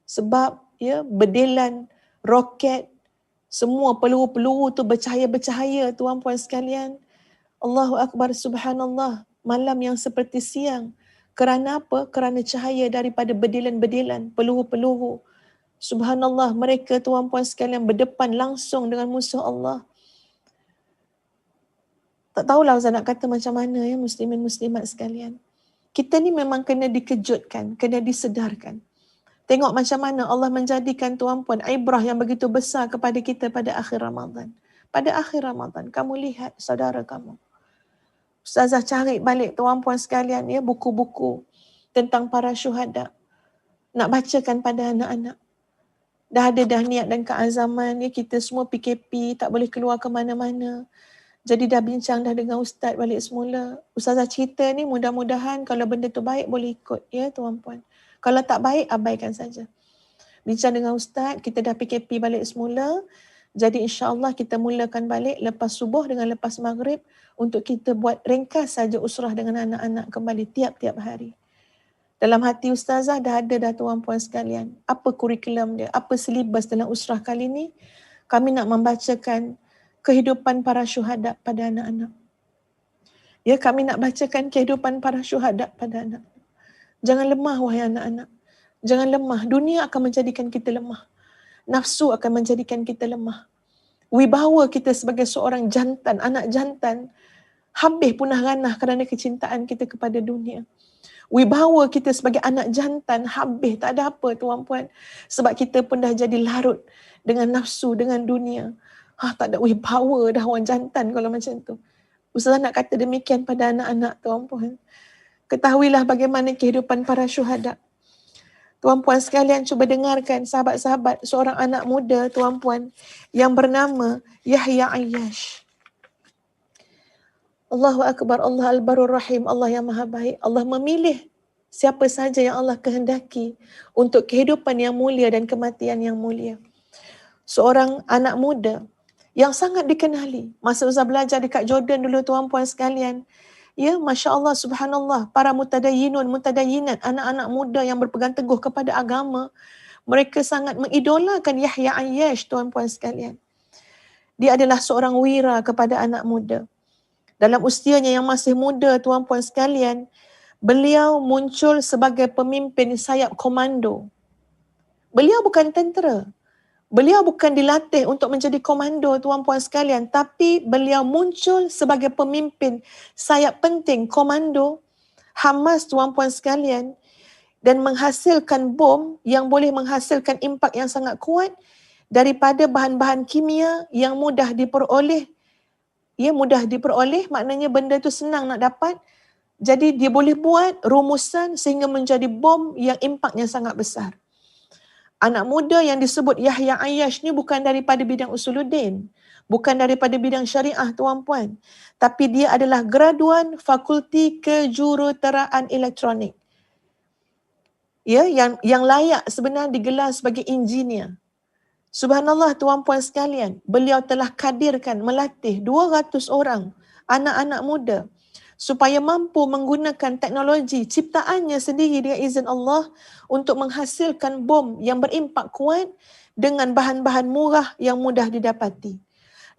Sebab ya berdelan roket, semua peluru-peluru tu bercahaya-bercahaya, tuan-puan sekalian. Allahu Akbar, subhanallah. Malam yang seperti siang. Kerana apa? Kerana cahaya daripada berdelan-berdelan, peluru-peluru. Subhanallah, mereka tuan-puan sekalian berdepan langsung dengan musuh Allah. Tak tahulah Ustaz nak kata macam mana ya muslimin muslimat sekalian. Kita ni memang kena dikejutkan, kena disedarkan. Tengok macam mana Allah menjadikan tuan-puan ibrah yang begitu besar kepada kita pada akhir Ramadan. Pada akhir Ramadan, kamu lihat saudara kamu. Ustazah cari balik tuan-puan sekalian ya buku-buku tentang para syuhada. Nak bacakan pada anak-anak. Dah ada dah niat dan keazaman ya, kita semua PKP, tak boleh keluar ke mana-mana. Jadi dah bincang dah dengan ustaz balik semula. Ustazah cerita ni mudah-mudahan kalau benda tu baik boleh ikut ya tuan-puan. Kalau tak baik abaikan saja. Bincang dengan ustaz, kita dah PKP balik semula. Jadi insya-Allah kita mulakan balik lepas subuh dengan lepas maghrib untuk kita buat ringkas saja usrah dengan anak-anak kembali tiap-tiap hari. Dalam hati ustazah dah ada dah tuan-puan sekalian. Apa kurikulum dia? Apa silibus dalam usrah kali ni? Kami nak membacakan kehidupan para syuhada pada anak-anak. Ya, kami nak bacakan kehidupan para syuhada pada anak. Jangan lemah wahai anak-anak. Jangan lemah. Dunia akan menjadikan kita lemah. Nafsu akan menjadikan kita lemah. Wibawa kita sebagai seorang jantan, anak jantan, habis punah ranah kerana kecintaan kita kepada dunia. Wibawa kita sebagai anak jantan habis, tak ada apa tuan-puan. Sebab kita pun dah jadi larut dengan nafsu, dengan dunia. Tak ada wibawa dah orang jantan kalau macam tu. Ustazah nak kata demikian pada anak-anak tuan-puan. Ketahuilah bagaimana kehidupan para syuhada. Tuan-puan sekalian cuba dengarkan sahabat-sahabat seorang anak muda tuan-puan yang bernama Yahya Ayyash. Allahu Akbar, Allah Al-Barur Rahim, Allah yang maha baik. Allah memilih siapa saja yang Allah kehendaki untuk kehidupan yang mulia dan kematian yang mulia. Seorang anak muda yang sangat dikenali. Masa Ustaz belajar dekat Jordan dulu tuan-puan sekalian. Ya, Masya Allah, Subhanallah, para mutadayinun, mutadayinat, anak-anak muda yang berpegang teguh kepada agama, mereka sangat mengidolakan Yahya Ayyash tuan-puan sekalian. Dia adalah seorang wira kepada anak muda. Dalam usianya yang masih muda tuan-puan sekalian, beliau muncul sebagai pemimpin sayap komando. Beliau bukan tentera. Beliau bukan dilatih untuk menjadi komando tuan-puan sekalian, tapi beliau muncul sebagai pemimpin sayap penting komando Hamas tuan-puan sekalian dan menghasilkan bom yang boleh menghasilkan impak yang sangat kuat daripada bahan-bahan kimia yang mudah diperoleh. Ya, mudah diperoleh, maknanya benda tu senang nak dapat. Jadi dia boleh buat rumusan sehingga menjadi bom yang impaknya sangat besar. Anak muda yang disebut Yahya Ayyash ni bukan daripada bidang usuluddin, bukan daripada bidang syariah tuan-puan, tapi dia adalah graduan Fakulti Kejuruteraan Elektronik. Ya, yang layak sebenarnya digelar sebagai engineer. Subhanallah tuan-puan sekalian, beliau telah kadirkan melatih 200 orang anak-anak muda supaya mampu menggunakan teknologi ciptaannya sendiri dengan izin Allah untuk menghasilkan bom yang berimpak kuat dengan bahan-bahan murah yang mudah didapati.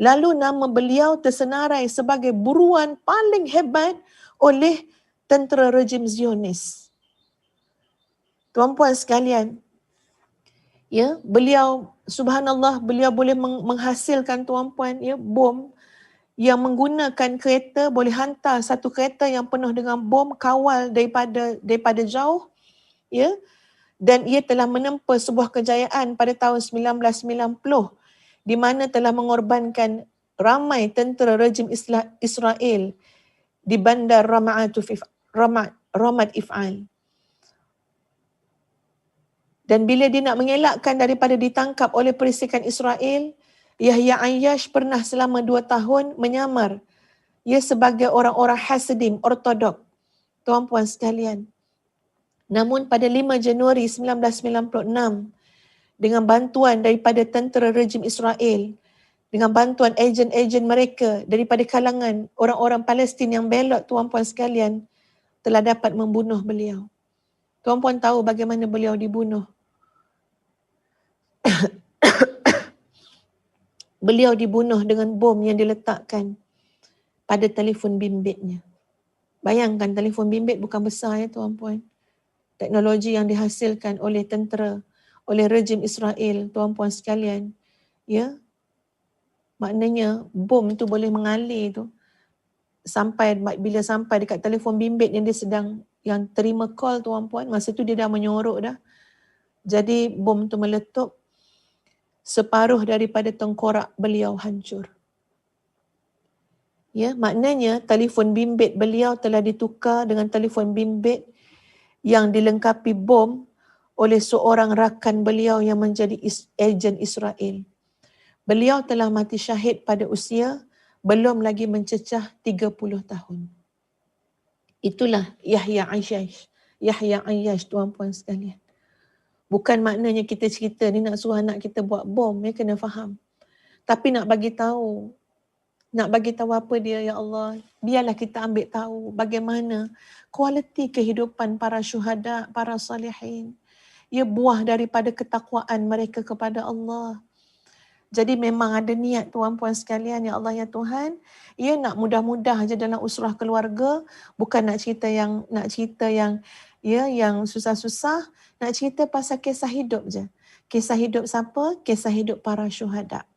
Lalu nama beliau tersenarai sebagai buruan paling hebat oleh tentera rejim Zionis. Tuan-puan sekalian, ya, beliau subhanallah, beliau boleh menghasilkan tuan-puan ya bom yang menggunakan kereta, boleh hantar satu kereta yang penuh dengan bom kawal daripada jauh, ya, dan ia telah menempa sebuah kejayaan pada tahun 1990 di mana telah mengorbankan ramai tentera rejim Israel di bandar Ramat If'al. Dan bila dia nak mengelakkan daripada ditangkap oleh perisikan Israel, Yahya Ayyash pernah selama 2 tahun menyamar ia sebagai orang-orang Hasidim Ortodok. Tuan-puan sekalian. Namun pada 5 Januari 1996, dengan bantuan daripada tentera rejim Israel, dengan bantuan ejen-ejen mereka daripada kalangan orang-orang Palestin yang belot tuan-puan sekalian, telah dapat membunuh beliau. Tuan-puan tahu bagaimana beliau dibunuh. Beliau dibunuh dengan bom yang diletakkan pada telefon bimbitnya. Bayangkan telefon bimbit bukan besar ya tuan-puan. Teknologi yang dihasilkan oleh tentera, oleh rejim Israel, tuan-puan sekalian. Ya, maknanya bom tu boleh mengalir tu. Bila sampai dekat telefon bimbit yang dia sedang yang terima call tuan-puan, masa tu dia dah menyorok dah. Jadi bom tu meletup. Separuh daripada tengkorak beliau hancur. Ya, maknanya telefon bimbit beliau telah ditukar dengan telefon bimbit yang dilengkapi bom oleh seorang rakan beliau yang menjadi ejen Israel. Beliau telah mati syahid pada usia belum lagi mencecah 30 tahun. Itulah Yahya Ayyash. Yahya Ayyash, tuan-puan sekalian. Bukan maknanya kita cerita ni nak suruh anak kita buat bom, ya, kena faham. Tapi nak bagi tahu apa dia, ya Allah. Biarlah kita ambil tahu bagaimana kualiti kehidupan para syuhada, para salihin. Ya, buah daripada ketakwaan mereka kepada Allah. Jadi memang ada niat tuan-puan sekalian, ya Allah ya Tuhan, ia nak mudah-mudah je dalam usrah keluarga, bukan nak cerita yang yang susah-susah, nak cerita pasal kisah hidup je. Kisah hidup siapa? Kisah hidup para syuhada.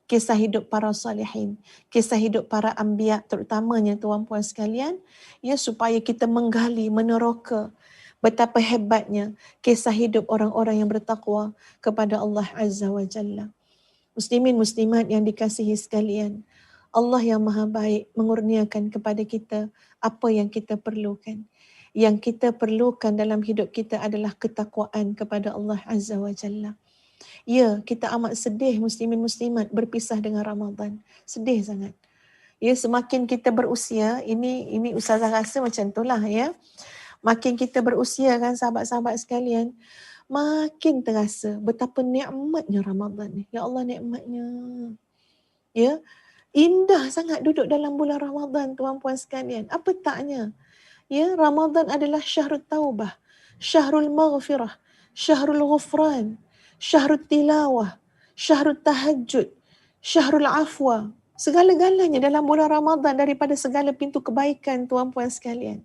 Kisah hidup para salihin, kisah hidup para anbiya terutamanya tuan-puan sekalian, ya, supaya kita menggali, meneroka betapa hebatnya kisah hidup orang-orang yang bertakwa kepada Allah Azza wa Jalla. Muslimin muslimat yang dikasihi sekalian, Allah yang maha baik mengurniakan kepada kita apa yang kita perlukan. Yang kita perlukan dalam hidup kita adalah ketakwaan kepada Allah Azza wa Jalla. Ya, kita amat sedih muslimin muslimat berpisah dengan Ramadan. Sedih sangat. Ya, semakin kita berusia, ini Ustazah rasa macam itulah, ya. Makin kita berusia kan sahabat-sahabat sekalian, makin terasa betapa nikmatnya Ramadan ni. Ya Allah, nikmatnya. Ya, indah sangat duduk dalam bulan Ramadan tuan-puan sekalian. Apa taknya? Ya, Ramadan adalah syahrul taubah, syahrul maghfirah, syahrul ghufran, syahrul tilawah, syahrul tahajud, syahrul afwa. Segala-galanya dalam bulan Ramadan daripada segala pintu kebaikan tuan-puan sekalian.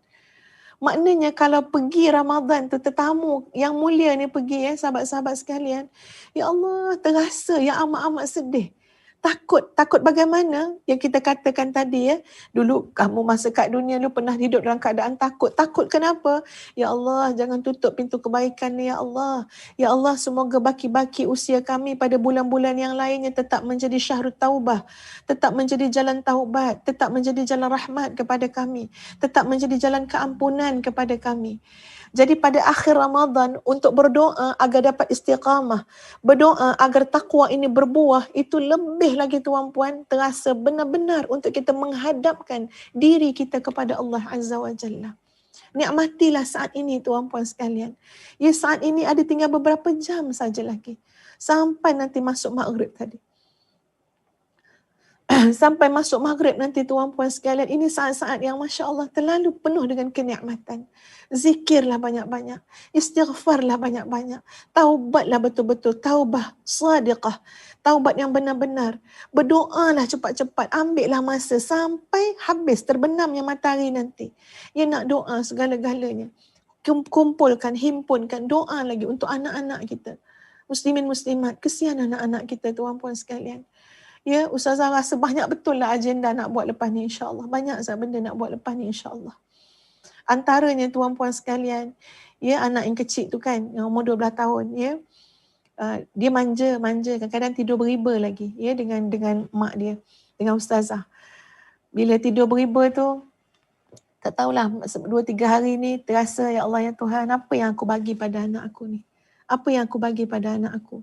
Maknanya kalau pergi Ramadan tu, tetamu yang mulia ni pergi, ya sahabat-sahabat sekalian, ya Allah, terasa yang amat-amat sedih. Takut bagaimana yang kita katakan tadi, ya. Dulu kamu masa kat dunia lu pernah hidup dalam keadaan takut. Takut kenapa? Ya Allah, jangan tutup pintu kebaikan ni, ya Allah. Ya Allah, semoga baki-baki usia kami pada bulan-bulan yang lainnya tetap menjadi syahrul taubah, tetap menjadi jalan taubat, tetap menjadi jalan rahmat kepada kami, tetap menjadi jalan keampunan kepada kami. Jadi pada akhir Ramadan untuk berdoa agar dapat istiqamah, berdoa agar takwa ini berbuah, itu lebih lagi tuan-puan terasa benar-benar untuk kita menghadapkan diri kita kepada Allah Azza wa Jalla. Nikmatilah saat ini tuan-puan sekalian. Ya, saat ini ada tinggal beberapa jam saja lagi sampai nanti masuk maghrib tadi. Sampai masuk maghrib nanti tuan-puan sekalian, ini saat-saat yang Masya Allah terlalu penuh dengan kenikmatan. Zikirlah banyak-banyak, istighfarlah banyak-banyak, taubatlah betul-betul, taubah sadiqah, taubat yang benar-benar. Berdoalah cepat-cepat, ambillah masa sampai habis terbenamnya matahari nanti. Ya, nak doa segala-galanya. Kumpulkan, himpunkan doa lagi untuk anak-anak kita. Muslimin muslimat, kesian anak-anak kita tuan-puan sekalian. Ya, Ustazah rasa banyak betul lah agenda nak buat lepas ni, insyaAllah. Banyak sangat benda nak buat lepas ni, insyaAllah. Antaranya tuan-puan sekalian, ya, anak yang kecil tu kan, yang umur 12 tahun, ya, dia manja, kadang-kadang tidur beriba lagi, ya, dengan mak dia, dengan Ustazah. Bila tidur beriba tu, tak tahulah, 2-3 hari ni terasa, ya Allah ya Tuhan, apa yang aku bagi pada anak aku ni? Apa yang aku bagi pada anak aku?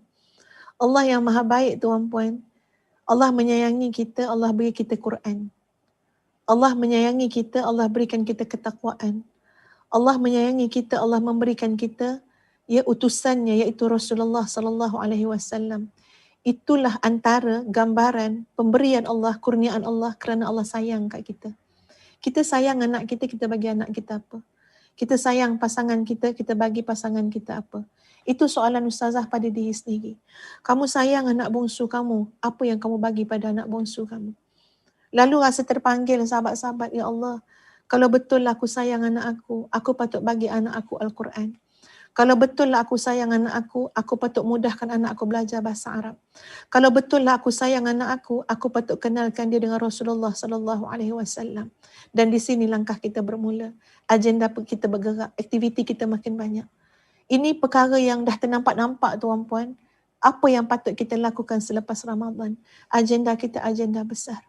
Allah yang maha baik tuan-puan, Allah menyayangi kita, Allah beri kita Quran. Allah menyayangi kita, Allah berikan kita ketakwaan. Allah menyayangi kita, Allah memberikan kita, ya, utusannya, iaitu Rasulullah sallallahu alaihi wasallam. Itulah antara gambaran pemberian Allah, kurniaan Allah kerana Allah sayang kat kita. Kita sayang anak kita, kita bagi anak kita apa? Kita sayang pasangan kita, kita bagi pasangan kita apa? Itu soalan Ustazah pada diri sendiri. Kamu sayang anak bongsu kamu, apa yang kamu bagi pada anak bongsu kamu? Lalu rasa terpanggil sahabat-sahabat, ya Allah, kalau betul lah aku sayang anak aku patut bagi anak aku Al-Quran. Kalau betul lah aku sayang anak aku patut mudahkan anak aku belajar bahasa Arab. Kalau betul lah aku sayang anak aku patut kenalkan dia dengan Rasulullah sallallahu alaihi wasallam. Dan di sini langkah kita bermula. Agenda kita bergerak, aktiviti kita makin banyak. Ini perkara yang dah ternampak-nampak tuan-puan. Apa yang patut kita lakukan selepas Ramadan? Agenda kita agenda besar.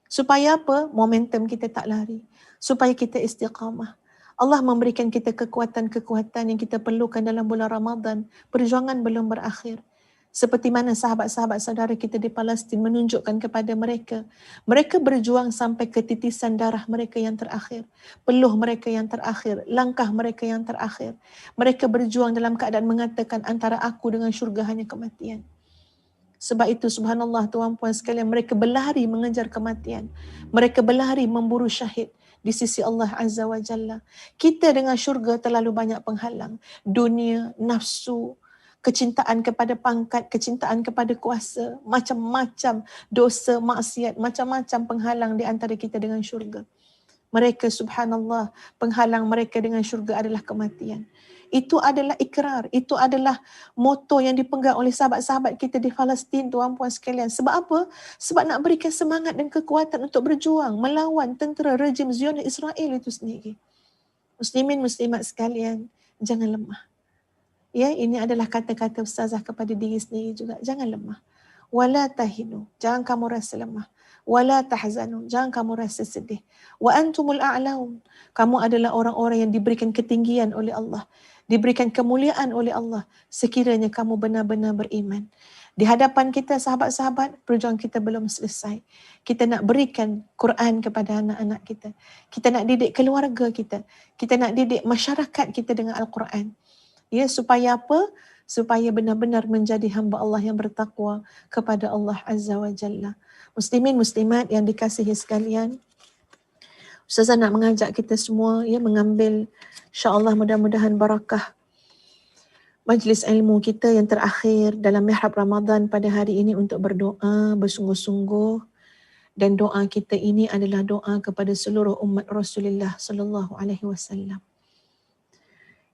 Supaya apa? Momentum kita tak lari. Supaya kita istiqamah. Allah memberikan kita kekuatan-kekuatan yang kita perlukan dalam bulan Ramadan. Perjuangan belum berakhir. Seperti mana sahabat-sahabat saudara kita di Palestin menunjukkan kepada mereka. Mereka berjuang sampai ke titisan darah mereka yang terakhir. Peluh mereka yang terakhir. Langkah mereka yang terakhir. Mereka berjuang dalam keadaan mengatakan antara aku dengan syurga hanya kematian. Sebab itu subhanallah tuan-puan sekalian, mereka berlari mengejar kematian. Mereka berlari memburu syahid di sisi Allah Azza wa Jalla. Kita dengan syurga terlalu banyak penghalang. Dunia, nafsu, kecintaan kepada pangkat, kecintaan kepada kuasa, macam-macam dosa, maksiat, macam-macam penghalang di antara kita dengan syurga. Mereka subhanallah, penghalang mereka dengan syurga adalah kematian. Itu adalah ikrar, itu adalah moto yang dipegang oleh sahabat-sahabat kita di Palestin, tuan-puan sekalian. Sebab apa? Sebab nak berikan semangat dan kekuatan untuk berjuang melawan tentera rejim Zionis Israel itu sendiri. Muslimin muslimat sekalian, jangan lemah. Ya, ini adalah kata-kata ustazah kepada diri sendiri juga. Jangan lemah. Wala tahinu, jangan kamu rasa lemah. Wala tahzanu, jangan kamu rasa sedih. Wa antumul a'laun, kamu adalah orang-orang yang diberikan ketinggian oleh Allah, diberikan kemuliaan oleh Allah sekiranya kamu benar-benar beriman. Di hadapan kita sahabat-sahabat, perjuangan kita belum selesai. Kita nak berikan Quran kepada anak-anak kita. Kita nak didik keluarga kita. Kita nak didik masyarakat kita dengan Al-Quran. Ya, supaya apa? Supaya benar-benar menjadi hamba Allah yang bertakwa kepada Allah Azza wa Jalla. Muslimin muslimat yang dikasihi sekalian, Ustazah nak mengajak kita semua ya mengambil insya-Allah mudah-mudahan barakah majlis ilmu kita yang terakhir dalam mihrab Ramadan pada hari ini untuk berdoa bersungguh-sungguh, dan doa kita ini adalah doa kepada seluruh umat Rasulullah sallallahu alaihi wasallam.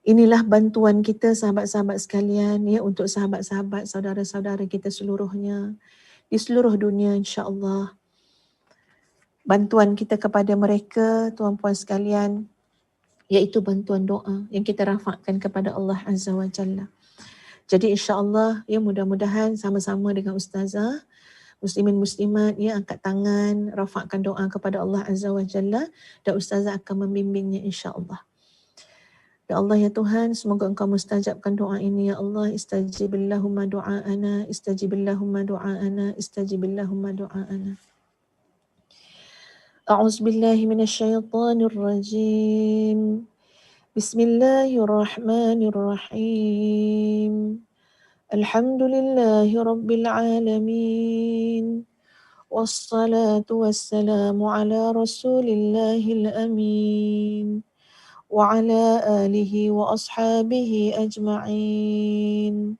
Inilah bantuan kita sahabat-sahabat sekalian ya untuk sahabat-sahabat saudara-saudara kita seluruhnya di seluruh dunia insya-Allah. Bantuan kita kepada mereka tuan-puan sekalian iaitu bantuan doa yang kita rafakkan kepada Allah Azza wa Jalla. Jadi insya-Allah ya mudah-mudahan sama-sama dengan ustazah muslimin muslimat ya angkat tangan rafakkan doa kepada Allah Azza wa Jalla dan ustazah akan membimbingnya insya-Allah. Ya Allah ya Tuhan, semoga Engkau mustajabkan doa ini ya Allah. Istajibillahumma du'aana, istajibillahumma du'aana, istajibillahumma du'aana. A'udzubillahi minasyaitonir rajim. Bismillahirrahmanirrahim. Alhamdulillahi rabbil alamin. Wassalatu wassalamu ala rasulillahil amin. وعلى آله وأصحابه أجمعين.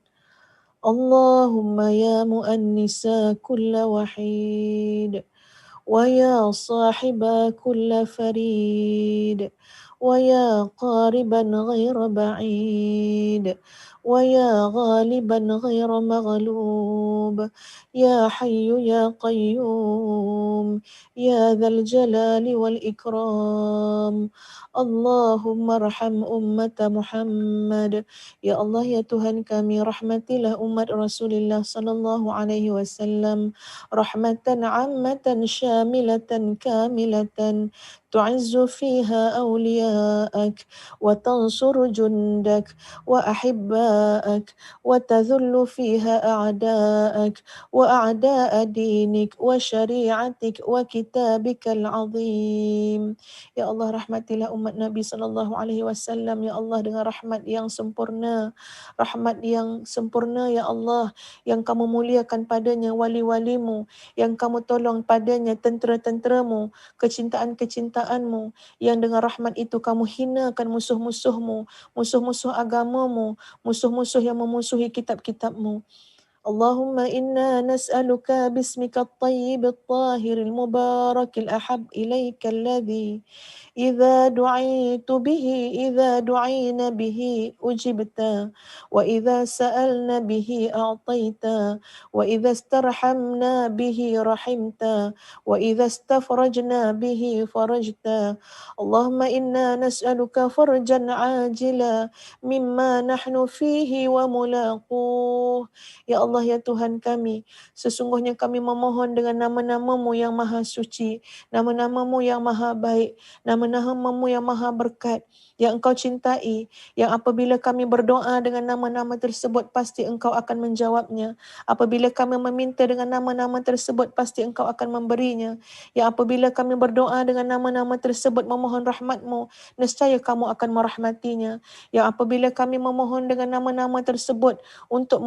اللهم يا مؤنسا كل وحيد ويا صاحب كل فريد ويا قاربا غير بعيد ويا غالبا غير مغلوب يا حي يا قيوم يا ذا الجلال والإكرام اللهم ارحم أمة محمد. Ya Allah ya Tuhan kami, rahmatilah umat Rasulullah sallallahu alaihi wasallam rahmatan ammatan syamilatan kamilatan تعز فيها أولياءك وتنصر جندك وأحباءك وتذل فيها أعداءك وأعداء دينك وشريعتك وكتابك العظيم. Ya Allah rahmatilah umat Nabi sallallahu alaihi wasallam ya Allah dengan rahmat yang sempurna. Rahmat yang sempurna ya Allah, yang kamu muliakan padanya wali-walimu, yang kamu tolong padanya tentera-tenteramu, kecintaan-kecintaanmu, yang dengan rahmat itu kamu hinakan musuh-musuhmu, musuh-musuh agamamu, musuh-musuh yang memusuhi kitab-kitabmu. Allahumma inna nas'aluka bismika at-tayyib at-tahir al-mubarak al-ahab ilayka alladhi إذا دعيت به إذا دعينا به أجبت وإذا سألنا به أعطيت وإذا استرحمنا به رحمت وإذا استفرجنا به فرجت اللهم إنا نسألك فرجا عاجلا مما نحن فيه وملاقوه. Ya Allah Allah ya Tuhan kami, sesungguhnya kami memohon dengan nama-nama-Mu yang maha suci, nama-nama-Mu yang maha baik, nama-nama-Mu yang maha berkat, yang Engkau cintai, yang apabila kami berdoa dengan nama-nama tersebut pasti Engkau akan menjawabnya. Apabila kami meminta dengan nama-nama tersebut pasti Engkau akan memberinya. Yang apabila kami berdoa dengan nama-nama tersebut memohon rahmat-Mu, nescaya kamu akan merahmatinya. Yang apabila kami memohon dengan nama-nama tersebut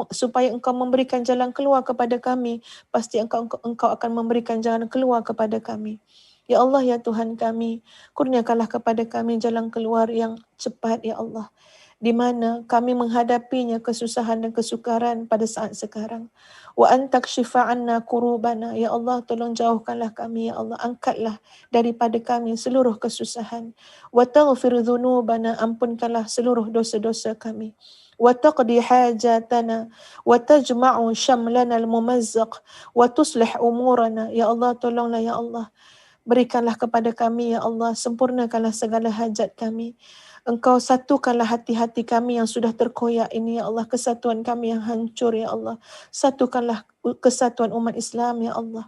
supaya Engkau memberikan jalan keluar kepada kami, pasti Engkau akan memberikan jalan keluar kepada kami. Ya Allah ya Tuhan kami, kurniakanlah kepada kami jalan keluar yang cepat ya Allah, di mana kami menghadapinya kesusahan dan kesukaran pada saat sekarang. Wa antakshifa anna kurubana, ya Allah tolong jauhkanlah kami ya Allah, angkatlah daripada kami seluruh kesusahan. Wa taghfir dhunubana, ampunkanlah seluruh dosa-dosa kami. Wa taqdi hajatana wa tajma'u syamlana al-mumazzaq wa tuslih umurana, ya Allah tolonglah ya Allah, berikanlah kepada kami ya Allah, sempurnakanlah segala hajat kami. Engkau satukanlah hati-hati kami yang sudah terkoyak ini ya Allah, kesatuan kami yang hancur ya Allah. Satukanlah kesatuan umat Islam ya Allah.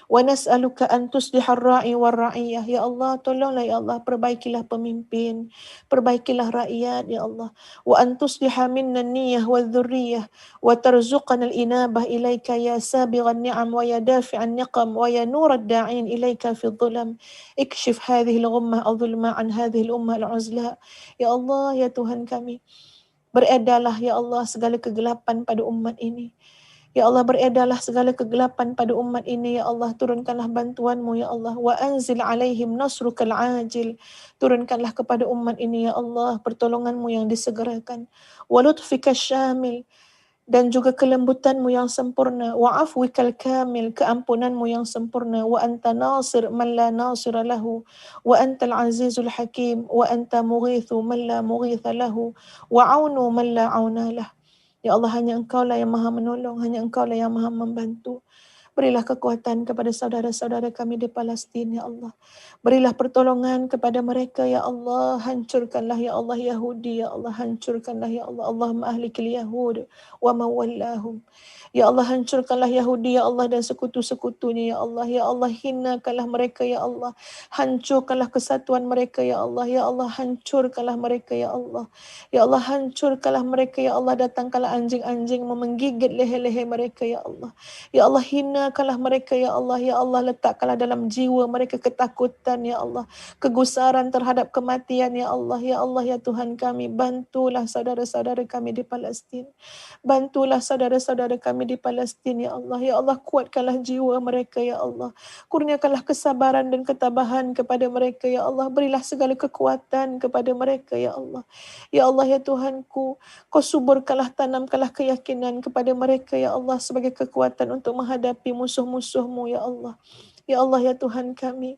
Wa nas'aluka an tuslihar ra'i war ra'iyah, ya Allah tolonglah ya Allah, perbaikilah pemimpin, perbaikilah rakyat ya Allah. Wa an tusliha minna niyyah wal dhurriyyah wa tarzuqana al inabah ilaika ya sabighan ni'am wa ya dafi'an niqam wa ya nurad da'in ilaika fi dhulam. Ikshif hadhihi al ghummah adh-dhulma an hadhihi al ummah al uzla. Ya Allah ya Tuhan kami, beredarlah ya Allah segala kegelapan pada umat ini. Ya Allah, beredarlah segala kegelapan pada umat ini, ya Allah, turunkanlah bantuan-Mu, ya Allah. Wa anzil alaihim nasrukal ajil. Turunkanlah kepada umat ini, ya Allah, pertolongan-Mu yang disegerakan. Wa lutfika syamil, dan juga kelembutan-Mu yang sempurna. Wa afwikal kamil, keampunan-Mu yang sempurna. Wa anta nasir man la nasira lahu. Wa antal azizul hakim. Wa anta mughithu man la mughitha lahu. Wa aunu man la auna lah. Ya Allah, hanya Engkau lah yang maha menolong, hanya Engkau lah yang maha membantu. Berilah kekuatan kepada saudara-saudara kami di Palestin, ya Allah. Berilah pertolongan kepada mereka, ya Allah. Hancurkanlah, ya Allah, Yahudi, ya Allah. Hancurkanlah, ya Allah. Allahumma ahlikil Yahud wa mawallahum. Ya Allah, hancurkanlah Yahudi, ya Allah, dan sekutu-sekutunya, ya Allah. Ya Allah, hinakanlah mereka, ya Allah. Hancurkanlah kesatuan mereka, ya Allah. Ya Allah, hancurkanlah mereka, ya Allah. Ya Allah, hancurkanlah mereka, ya Allah. Datangkanlah anjing-anjing menggigit leher-leher mereka, ya Allah. Ya Allah, hinakanlah mereka, ya Allah. Ya Allah, letakkanlah dalam jiwa mereka ketakutan, ya Allah. Kegusaran terhadap kematian, ya Allah. Ya Allah, ya Tuhan kami, bantulah saudara-saudara kami di Palestin. Bantulah saudara-saudara kami di Palestin, ya Allah. Ya Allah, kuatkanlah jiwa mereka, ya Allah. Kurniakanlah kesabaran dan ketabahan kepada mereka, ya Allah. Berilah segala kekuatan kepada mereka, ya Allah. Ya Allah, ya Tuhanku, Kau suburkanlah, tanamkanlah keyakinan kepada mereka, ya Allah, sebagai kekuatan untuk menghadapi musuh-musuh-Mu, ya Allah. Ya Allah, ya Tuhan kami,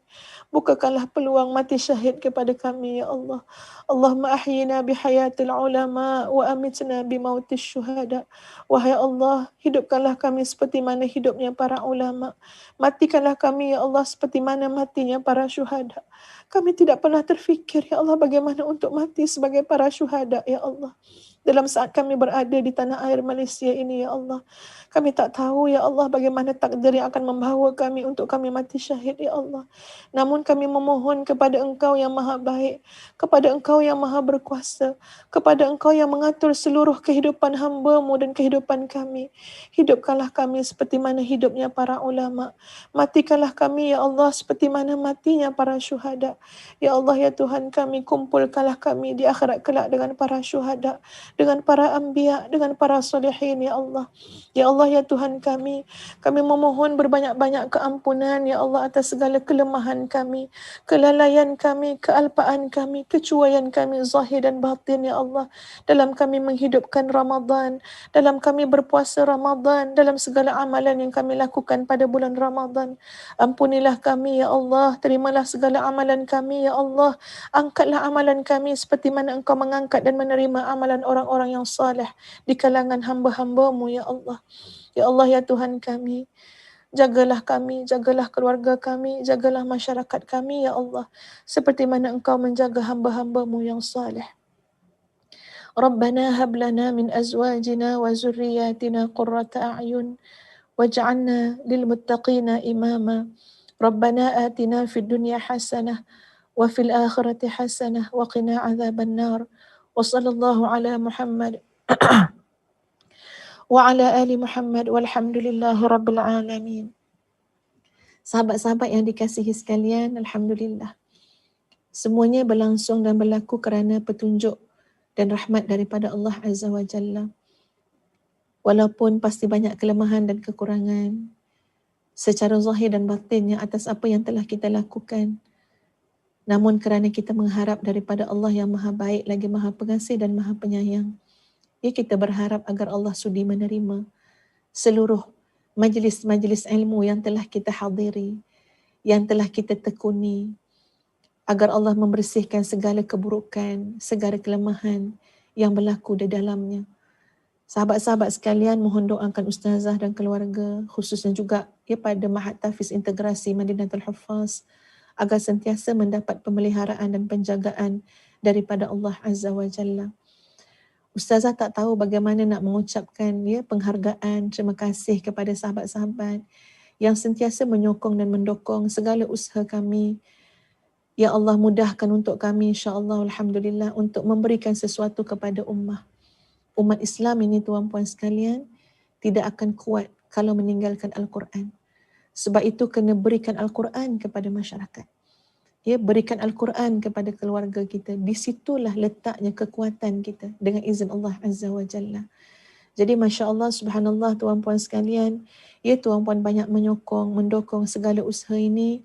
bukakanlah peluang mati syahid kepada kami, ya Allah. Allahumma ahyina bihayatil ulama wa amitna bimautis syuhada. Wahai Allah, hidupkanlah kami seperti mana hidupnya para ulama. Matikanlah kami, ya Allah, seperti mana matinya para syuhada. Kami tidak pernah terfikir, ya Allah, bagaimana untuk mati sebagai para syuhada, ya Allah. Dalam saat kami berada di tanah air Malaysia ini, ya Allah, kami tak tahu, ya Allah, bagaimana takdir yang akan membawa kami untuk kami mati syahid, ya Allah. Namun kami memohon kepada Engkau yang maha baik, kepada Engkau yang maha berkuasa, kepada Engkau yang mengatur seluruh kehidupan hamba-Mu dan kehidupan kami. Hidupkanlah kami seperti mana hidupnya para ulama. Matikanlah kami, ya Allah, seperti mana matinya para syuhada. Ya Allah, ya Tuhan kami, kumpulkanlah kami di akhirat kelak dengan para syuhada, dengan para anbiya, dengan para solihin, ya Allah. Ya Allah, ya Tuhan kami memohon berbanyak-banyak keampunan, ya Allah, atas segala kelemahan kami, kelalaian kami, kealpaan kami, kecuaian kami zahir dan batin, ya Allah, dalam kami menghidupkan Ramadan, dalam kami berpuasa Ramadan, dalam segala amalan yang kami lakukan pada bulan Ramadan. Ampunilah kami, ya Allah, terimalah segala amalan kami, ya Allah. Angkatlah amalan kami seperti mana Engkau mengangkat dan menerima amalan orang-orang yang saleh di kalangan hamba-hamba-Mu, ya Allah. Ya Allah, ya Tuhan kami, jagalah kami, jagalah keluarga kami, jagalah masyarakat kami, ya Allah, seperti mana Engkau menjaga hamba-hamba-Mu yang saleh. Rabbana hab lana min azwajina wa zurriyatina qurrata a'yun waj'alna lil muttaqina imama. Rabbana atina fid dunya hasanah wa fil akhirati hasanah wa qina adzaban nar. Wa sallallahu ala Muhammad wa ala ali Muhammad walhamdulillahi rabbil alamin. Sahabat-sahabat yang dikasihi sekalian, alhamdulillah. Semuanya berlangsung dan berlaku kerana petunjuk dan rahmat daripada Allah Azza wa Jalla. Walaupun pasti banyak kelemahan dan kekurangan secara zahir dan batinnya atas apa yang telah kita lakukan, namun kerana kita mengharap daripada Allah yang maha baik lagi maha pengasih dan maha penyayang, ya kita berharap agar Allah sudi menerima seluruh majlis-majlis ilmu yang telah kita hadiri, yang telah kita tekuni, agar Allah membersihkan segala keburukan, segala kelemahan yang berlaku di dalamnya. Sahabat-sahabat sekalian, mohon doakan ustazah dan keluarga, khususnya juga pada Mahat Tahfiz Integrasi Madinatul Huffaz, agar sentiasa mendapat pemeliharaan dan penjagaan daripada Allah Azza wa Jalla. Ustazah tak tahu bagaimana nak mengucapkan penghargaan, terima kasih kepada sahabat-sahabat yang sentiasa menyokong dan mendukung segala usaha kami. Ya Allah, mudahkan untuk kami insya-Allah, alhamdulillah, untuk memberikan sesuatu kepada ummah Islam ini, tuan-puan sekalian, tidak akan kuat kalau meninggalkan Al-Quran. Sebab itu kena berikan Al-Quran kepada masyarakat. Ya, berikan Al-Quran kepada keluarga kita. Di situlah letaknya kekuatan kita dengan izin Allah Azza wa Jalla. Jadi Masya Allah, subhanallah, tuan-puan sekalian, ya tuan-puan banyak menyokong, mendukung segala usaha ini.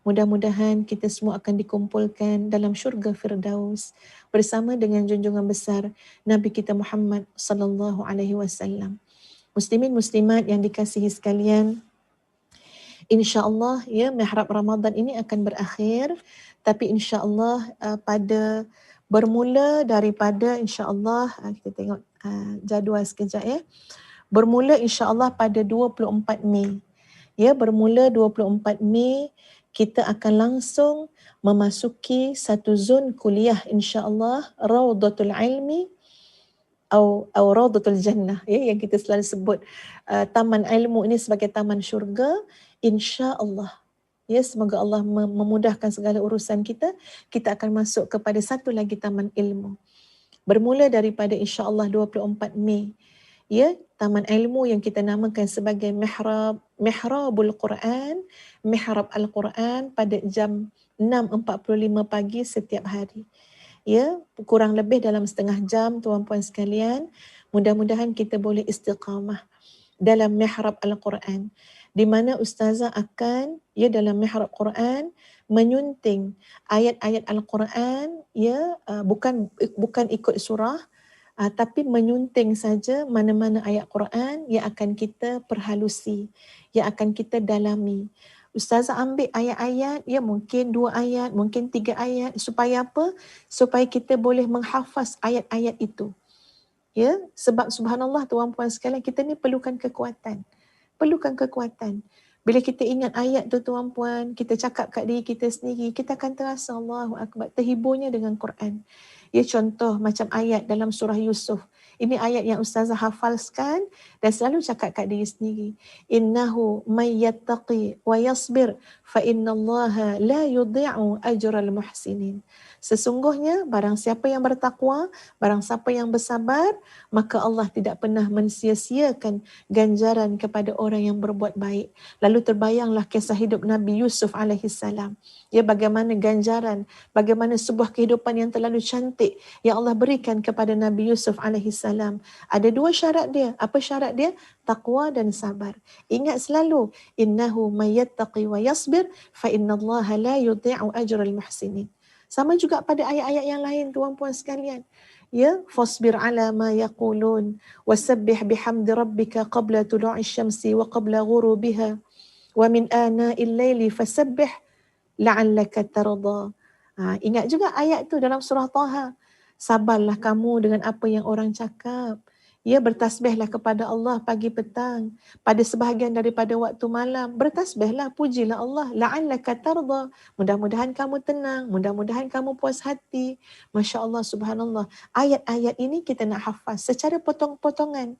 Mudah-mudahan kita semua akan dikumpulkan dalam syurga Firdaus bersama dengan junjungan besar Nabi kita Muhammad sallallahu alaihi wasallam. Muslimin muslimat yang dikasihi sekalian, insya-Allah ya mihrab Ramadan ini akan berakhir, tapi insya-Allah pada bermula daripada insya-Allah kita tengok jadual sekejap ya. Bermula insya-Allah pada 24 Mei. Ya, bermula 24 Mei kita akan langsung memasuki satu zon kuliah insya-Allah, Raudatul Ilmi atau Raudatul Jannah, ya, yang kita selalu sebut taman ilmu ini sebagai taman syurga insya-Allah. Ya, semoga Allah memudahkan segala urusan kita akan masuk kepada satu lagi taman ilmu. Bermula daripada insya-Allah 24 Mei. Ya, taman ilmu yang kita namakan sebagai Mihrabul Quran, Mihrab Al-Quran pada jam 6.45 pagi setiap hari. Ya, kurang lebih dalam setengah jam tuan-puan sekalian. Mudah-mudahan kita boleh istiqamah dalam Mihrab Al-Quran, di mana ustazah akan dalam Mihrab Quran menyunting ayat-ayat Al-Quran, bukan ikut surah, tapi menyunting saja mana-mana ayat Quran yang akan kita perhalusi, yang akan kita dalami. Ustazah ambil ayat-ayat, mungkin 2 ayat, mungkin 3 ayat, supaya apa? Supaya kita boleh menghafaz ayat-ayat itu. Ya, sebab subhanallah tuan-puan sekalian, kita ni perlukan kekuatan. Bila kita ingat ayat tu tuan-puan, kita cakap kat diri kita sendiri, kita akan terasa Allahu Akbar, terhiburnya dengan Quran. Ya, contoh macam ayat dalam surah Yusuf. Ini ayat yang ustazah hafalkan dan selalu cakap kat diri sendiri. Innahu may yattaqi wa yasbir fa innallaha la yudhi'u ajral muhsinin. Sesungguhnya barang siapa yang bertakwa, barang siapa yang bersabar, maka Allah tidak pernah mensia-siakan ganjaran kepada orang yang berbuat baik. Lalu terbayanglah kisah hidup Nabi Yusuf alaihissalam. Ya, bagaimana ganjaran, bagaimana sebuah kehidupan yang terlalu cantik yang Allah berikan kepada Nabi Yusuf alaihissalam. Ada 2 syarat dia. Apa syarat dia? Taqwa dan sabar. Ingat selalu, innahu may yattaqi wa yasbir fa innallaha la yudhi'u ajral muhsinin. Sama juga pada ayat-ayat yang lain tuan-puan sekalian. Ya, fasbir ala ma yaqulun wasabbih bihamdi rabbika qabla tulu'i syamsi wa qabla ghurubiha wa min ana'il laili fasabbih la'allaka tarda. Ingat juga ayat tu dalam surah Taha. Sabarlah kamu dengan apa yang orang cakap. Ya, bertasbihlah kepada Allah pagi petang, pada sebahagian daripada waktu malam. Bertasbihlah, pujilah Allah. La'allaka tarda. Mudah-mudahan kamu tenang, mudah-mudahan kamu puas hati. Masya Allah, subhanallah. Ayat-ayat ini kita nak hafaz secara potong-potongan.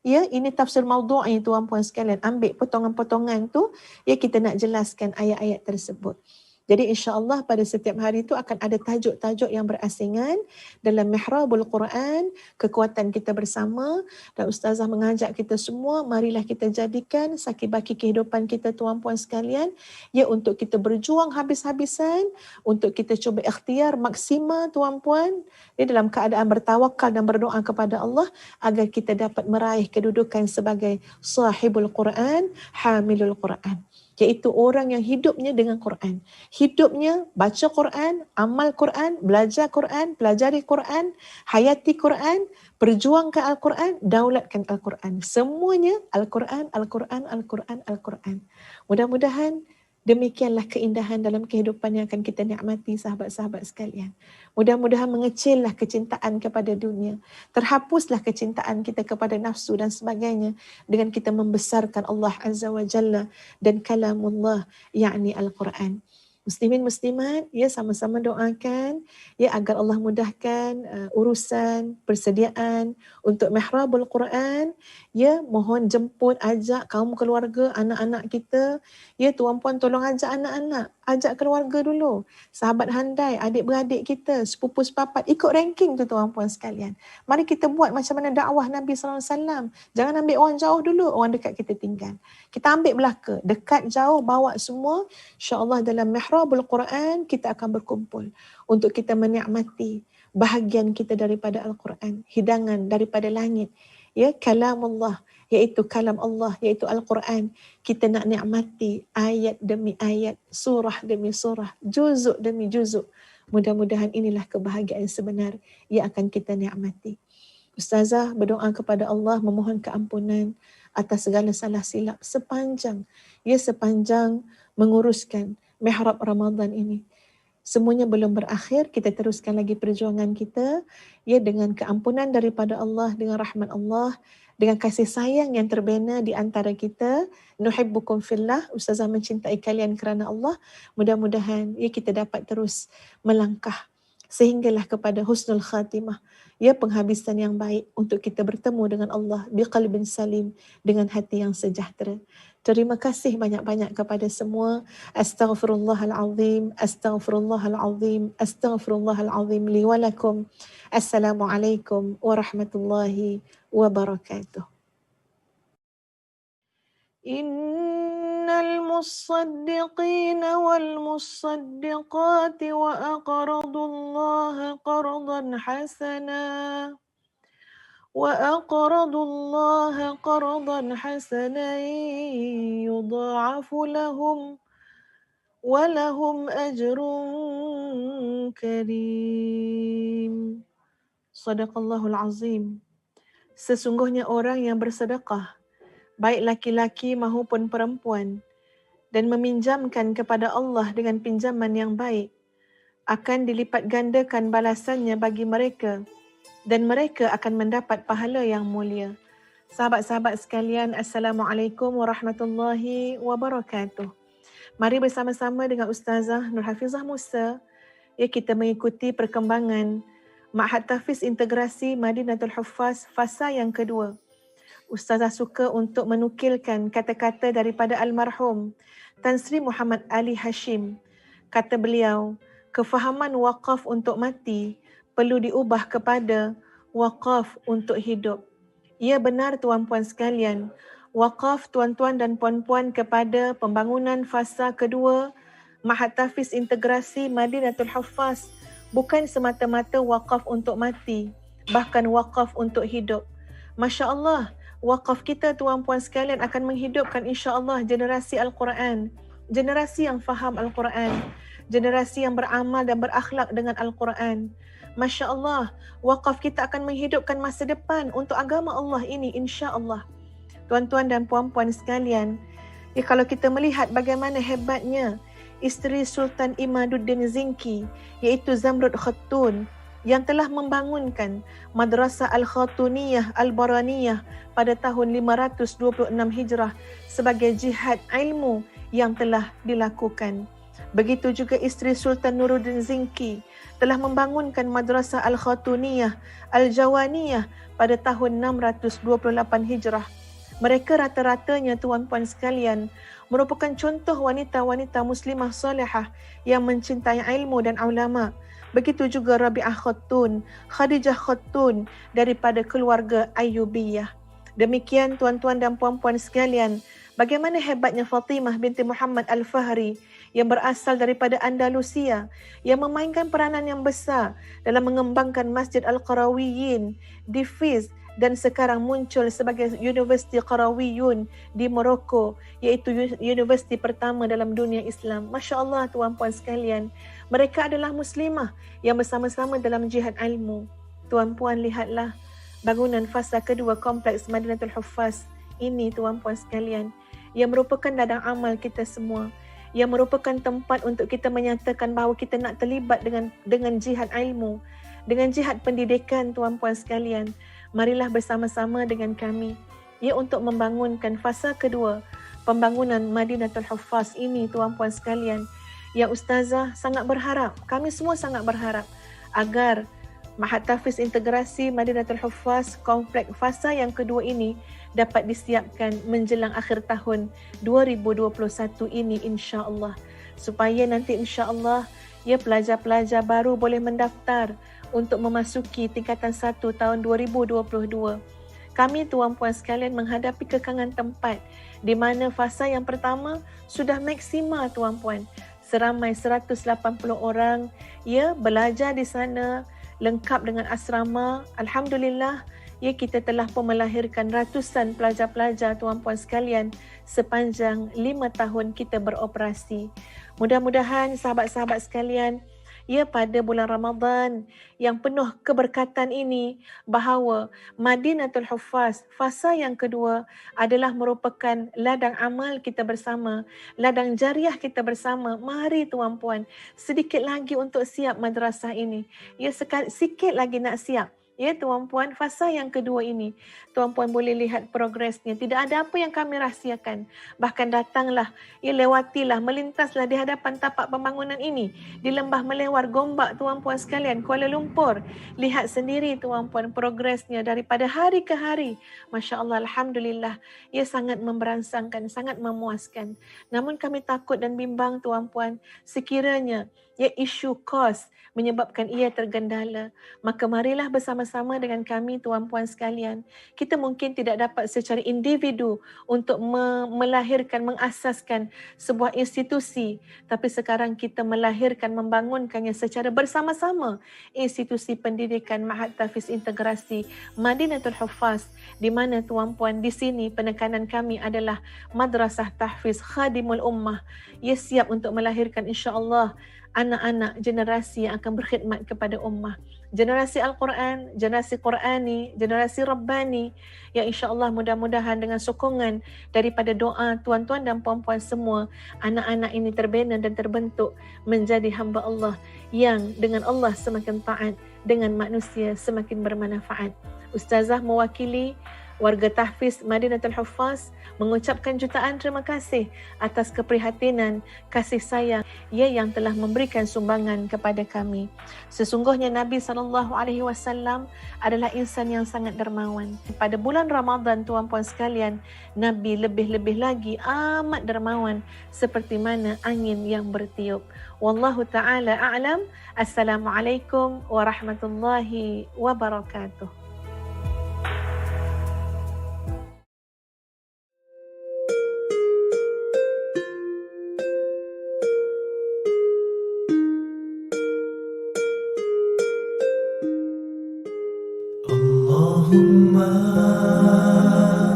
Ya, ini tafsir maudhu'i tuan-puan sekalian. Ambil potongan-potongan tu, ya kita nak jelaskan ayat-ayat tersebut. Jadi insya-Allah pada setiap hari itu akan ada tajuk-tajuk yang berasingan dalam mihrabul Quran, kekuatan kita bersama, dan ustazah mengajak kita semua, marilah kita jadikan sakibaki kehidupan kita tuan-puan sekalian, ya untuk kita berjuang habis-habisan, untuk kita cuba ikhtiar maksima tuan-puan, ya dalam keadaan bertawakal dan berdoa kepada Allah agar kita dapat meraih kedudukan sebagai sahibul Quran, hamilul Quran. Iaitu orang yang hidupnya dengan Quran. Hidupnya baca Quran, amal Quran, belajar Quran, pelajari Quran, hayati Quran, perjuangkan Al-Quran, daulatkan Al-Quran. Semuanya Al-Quran, Al-Quran, Al-Quran, Al-Quran. Mudah-mudahan demikianlah keindahan dalam kehidupan yang akan kita nikmati sahabat-sahabat sekalian. Mudah-mudahan mengecillah kecintaan kepada dunia. Terhapuslah kecintaan kita kepada nafsu dan sebagainya dengan kita membesarkan Allah Azza wa Jalla dan kalamullah, yakni Al-Quran. Muslimin muslimat, ya sama-sama doakan ya agar Allah mudahkan urusan persediaan untuk mihrabul Quran. Ya, mohon jemput, ajak kaum keluarga, anak-anak kita. Ya, tuan-puan tolong ajak anak-anak, ajak keluarga dulu. Sahabat handai, adik-beradik kita, sepupu sepapat, ikut ranking tu tuan-puan sekalian. Mari kita buat macam mana dakwah Nabi SAW. Jangan ambil orang jauh dulu, orang dekat kita tinggal. Kita ambil belaka, dekat jauh bawa semua. InsyaAllah dalam mihrabul Quran kita akan berkumpul untuk kita menikmati bahagian kita daripada Al-Quran, hidangan daripada langit. Ya, kalamullah, iaitu kalam Allah, iaitu Al-Quran. Kita nak nikmati ayat demi ayat, surah demi surah, juzuk demi juzuk. Mudah-mudahan inilah kebahagiaan sebenar yang akan kita nikmati. Ustazah berdoa kepada Allah memohon keampunan atas segala salah silap sepanjang menguruskan mihrab Ramadan ini. Semuanya belum berakhir, kita teruskan lagi perjuangan kita ya dengan keampunan daripada Allah, dengan rahmat Allah, dengan kasih sayang yang terbina di antara kita. Nuhibbukum fillah, ustazah mencintai kalian kerana Allah. Mudah-mudahan ya kita dapat terus melangkah sehinggalah kepada husnul khatimah, ya penghabisan yang baik untuk kita bertemu dengan Allah biqalbin salim, dengan hati yang sejahtera. Terima kasih banyak-banyak kepada semua. Astaghfirullahalazim, astaghfirullahalazim, astaghfirullahalazim li wa lakum. Assalamualaikum warahmatullahi wabarakatuh. Innal musaddiqina wal musaddiqati wa aqradullaha qardan hasana وأقرضوا الله قرضا حسنا يضاعف لهم ولهم أجر كريم. Sadaqallahul Azim. Sesungguhnya orang yang bersedekah, baik laki-laki maupun perempuan, dan meminjamkan kepada Allah dengan pinjaman yang baik, akan dilipat gandakan balasannya bagi mereka, dan mereka akan mendapat pahala yang mulia. Sahabat-sahabat sekalian, Assalamualaikum warahmatullahi wabarakatuh. Mari bersama-sama dengan Ustazah Nurhafizah Musa, ya kita mengikuti perkembangan Ma'had Tahfiz Integrasi Madinatul Huffaz fasa yang kedua. Ustazah suka untuk menukilkan kata-kata daripada almarhum Tan Sri Muhammad Ali Hashim. Kata beliau, kefahaman wakaf untuk mati perlu diubah kepada wakaf untuk hidup. Ya benar tuan-puan sekalian, wakaf tuan-tuan dan puan-puan kepada pembangunan fasa kedua Ma'had Tahfiz Integrasi Madinatul Huffaz bukan semata-mata wakaf untuk mati, bahkan wakaf untuk hidup. Masya Allah, wakaf kita tuan-puan sekalian akan menghidupkan insya-Allah generasi Al-Quran, generasi yang faham Al-Quran, generasi yang beramal dan berakhlak dengan Al-Quran. Masya Allah, wakaf kita akan menghidupkan masa depan untuk agama Allah ini insya-Allah. Tuan-tuan dan puan-puan sekalian, ya kalau kita melihat bagaimana hebatnya isteri Sultan Imaduddin Zinki, iaitu Zamrud Khatun, yang telah membangunkan Madrasah Al-Khatuniyah Al-Baraniyah pada tahun 526 Hijrah sebagai jihad ilmu yang telah dilakukan. Begitu juga isteri Sultan Nuruddin Zinki telah membangunkan Madrasah Al-Khatuniyah Al-Jawaniyah pada tahun 628 Hijrah. Mereka rata-ratanya tuan-puan sekalian merupakan contoh wanita-wanita muslimah salihah yang mencintai ilmu dan ulama. Begitu juga Rabi'ah Khatun, Khadijah Khatun daripada keluarga Ayyubiyah. Demikian tuan-tuan dan puan-puan sekalian, bagaimana hebatnya Fatimah binti Muhammad Al-Fahri yang berasal daripada Andalusia, yang memainkan peranan yang besar dalam mengembangkan Masjid Al-Qarawiyyin di Fez dan sekarang muncul sebagai Universiti Qarawiyun di Morocco, iaitu universiti pertama dalam dunia Islam. Masya Allah tuan-puan sekalian, mereka adalah muslimah yang bersama-sama dalam jihad ilmu. Tuan-puan lihatlah bangunan fasa kedua kompleks Madinatul Huffaz ini tuan-puan sekalian, yang merupakan ladang amal kita semua, yang merupakan tempat untuk kita menyatakan bahawa kita nak terlibat dengan jihad ilmu, dengan jihad pendidikan tuan-puan sekalian. Marilah bersama-sama dengan kami untuk membangunkan fasa kedua pembangunan Madinatul Huffaz ini tuan-puan sekalian, yang ustazah sangat berharap, kami semua sangat berharap agar Mahat Tahfiz Integrasi Madinatul Huffaz komplek fasa yang kedua ini dapat disiapkan menjelang akhir tahun 2021 ini insya-Allah, supaya nanti insya-Allah pelajar-pelajar baru boleh mendaftar untuk memasuki tingkatan 1 tahun 2022. Kami tuan-puan sekalian menghadapi kekangan tempat di mana fasa yang pertama sudah maksimal tuan-puan. Seramai 180 orang belajar di sana lengkap dengan asrama. Alhamdulillah, kita telah pun melahirkan ratusan pelajar-pelajar tuan-puan sekalian sepanjang 5 tahun kita beroperasi. Mudah-mudahan sahabat-sahabat sekalian, pada bulan Ramadan yang penuh keberkatan ini, bahawa Madinatul Huffaz fasa yang kedua adalah merupakan ladang amal kita bersama, ladang jariah kita bersama. Mari tuan-puan, sedikit lagi untuk siap madrasah ini. Sikit lagi nak siap. Tuan-puan, fasa yang kedua ini, tuan-puan boleh lihat progresnya. Tidak ada apa yang kami rahsiakan. Bahkan datanglah, lewatilah, melintaslah di hadapan tapak pembangunan ini, di Lembah Melewar Gombak tuan-puan sekalian, Kuala Lumpur. Lihat sendiri tuan-puan progresnya daripada hari ke hari. Masya Allah, Alhamdulillah, ia sangat memberangsangkan, sangat memuaskan. Namun kami takut dan bimbang tuan-puan, sekiranya isu kos menyebabkan ia tergendala, maka marilah bersama-sama dengan kami tuan-puan sekalian. Kita mungkin tidak dapat secara individu untuk melahirkan, mengasaskan sebuah institusi, tapi sekarang kita melahirkan, membangunkannya secara bersama-sama, institusi pendidikan Mahat Tahfiz Integrasi Madinatul Huffaz, di mana tuan-puan di sini penekanan kami adalah Madrasah Tahfiz Khadimul Ummah. Ia siap untuk melahirkan insya-Allah anak-anak generasi yang akan berkhidmat kepada ummah. Generasi Al-Quran, generasi Qurani, generasi Rabbani, yang insya-Allah mudah-mudahan dengan sokongan daripada doa tuan-tuan dan puan-puan semua, anak-anak ini terbina dan terbentuk menjadi hamba Allah yang dengan Allah semakin taat, dengan manusia semakin bermanfaat. Ustazah mewakili warga Tahfiz Madinatul Huffaz mengucapkan jutaan terima kasih atas keprihatinan, kasih sayang yang telah memberikan sumbangan kepada kami. Sesungguhnya Nabi SAW adalah insan yang sangat dermawan. Pada bulan Ramadan tuan-puan sekalian, Nabi lebih-lebih lagi amat dermawan seperti mana angin yang bertiup. Wallahu ta'ala a'lam. Assalamualaikum warahmatullahi wabarakatuh. اللهم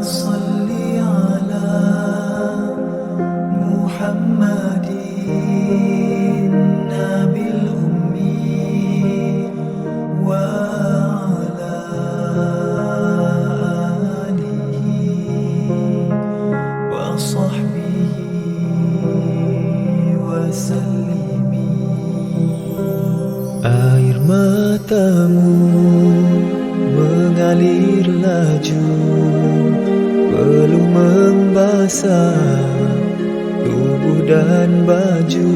صل على محمد النبي الأمي وعلى آله وصحبه وسلم. Air mata matamu mengalir laju, belum membasah tubuh dan baju.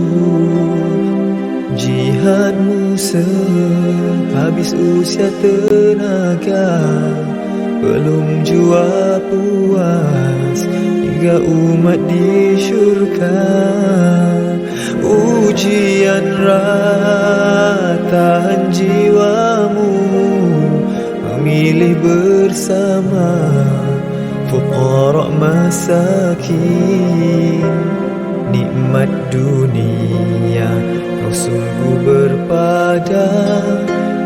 Jihadmu sehabis usia tenaga, belum jua puas hingga umat di syurga. Ujian ratahan jiwamu, memilih bersama fuqara masakin. Nikmat dunia kau sungguh berpada,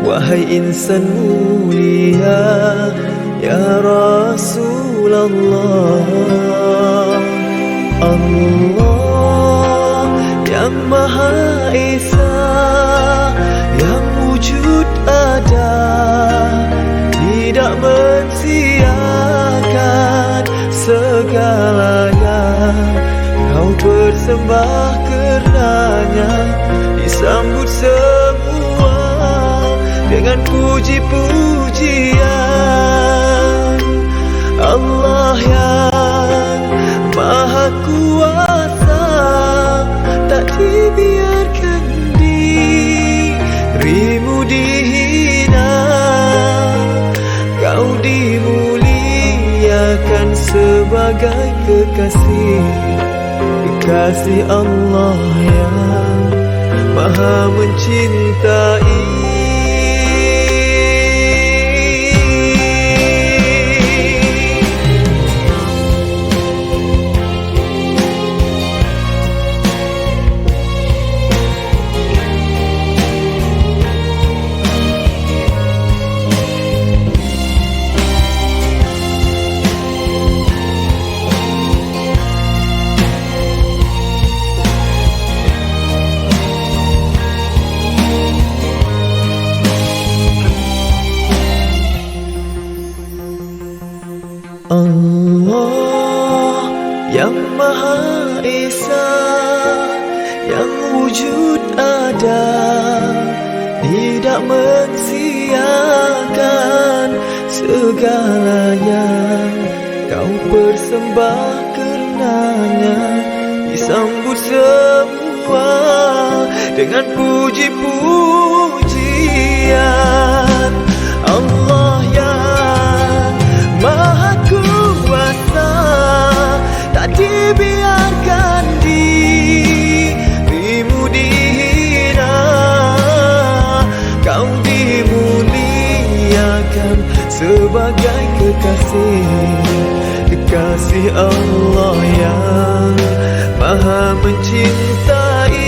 wahai insan mulia ya Rasulullah. Allah yang Maha Esa, yang wujud ada, tidak mensiakan segalanya. Kau bersembah karenanya, disambut semua dengan puji-pujian. Allah yang Maha Kuasa, tak dibiarkan dirimu dihina. Kau dimuliakan sebagai kekasih, kekasih Allah yang Maha mencintai. Allah yang Maha Esa, yang wujud ada, tidak mensiakan segalanya. Kau bersembah karenanya, disambut semua dengan puji-pujian. Allah yang Maha Kuasa, tak dibiarkan dirimu dihina. Kau dimuliakan sebagai kekasih, kekasih Allah yang Maha mencintai.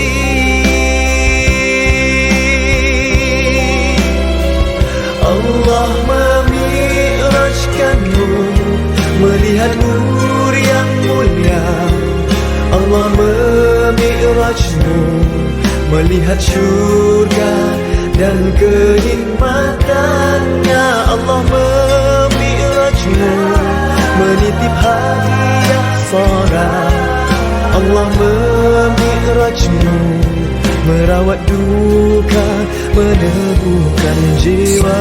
Allah memi'rajkanmu melihat nur yang mulia. Allah memi'rajmu melihat syurga dan kenikmatannya. Allah memi'rajmu menitip hadiah salat. Allah memi'rajmu merawat duka, meneguhkan jiwa.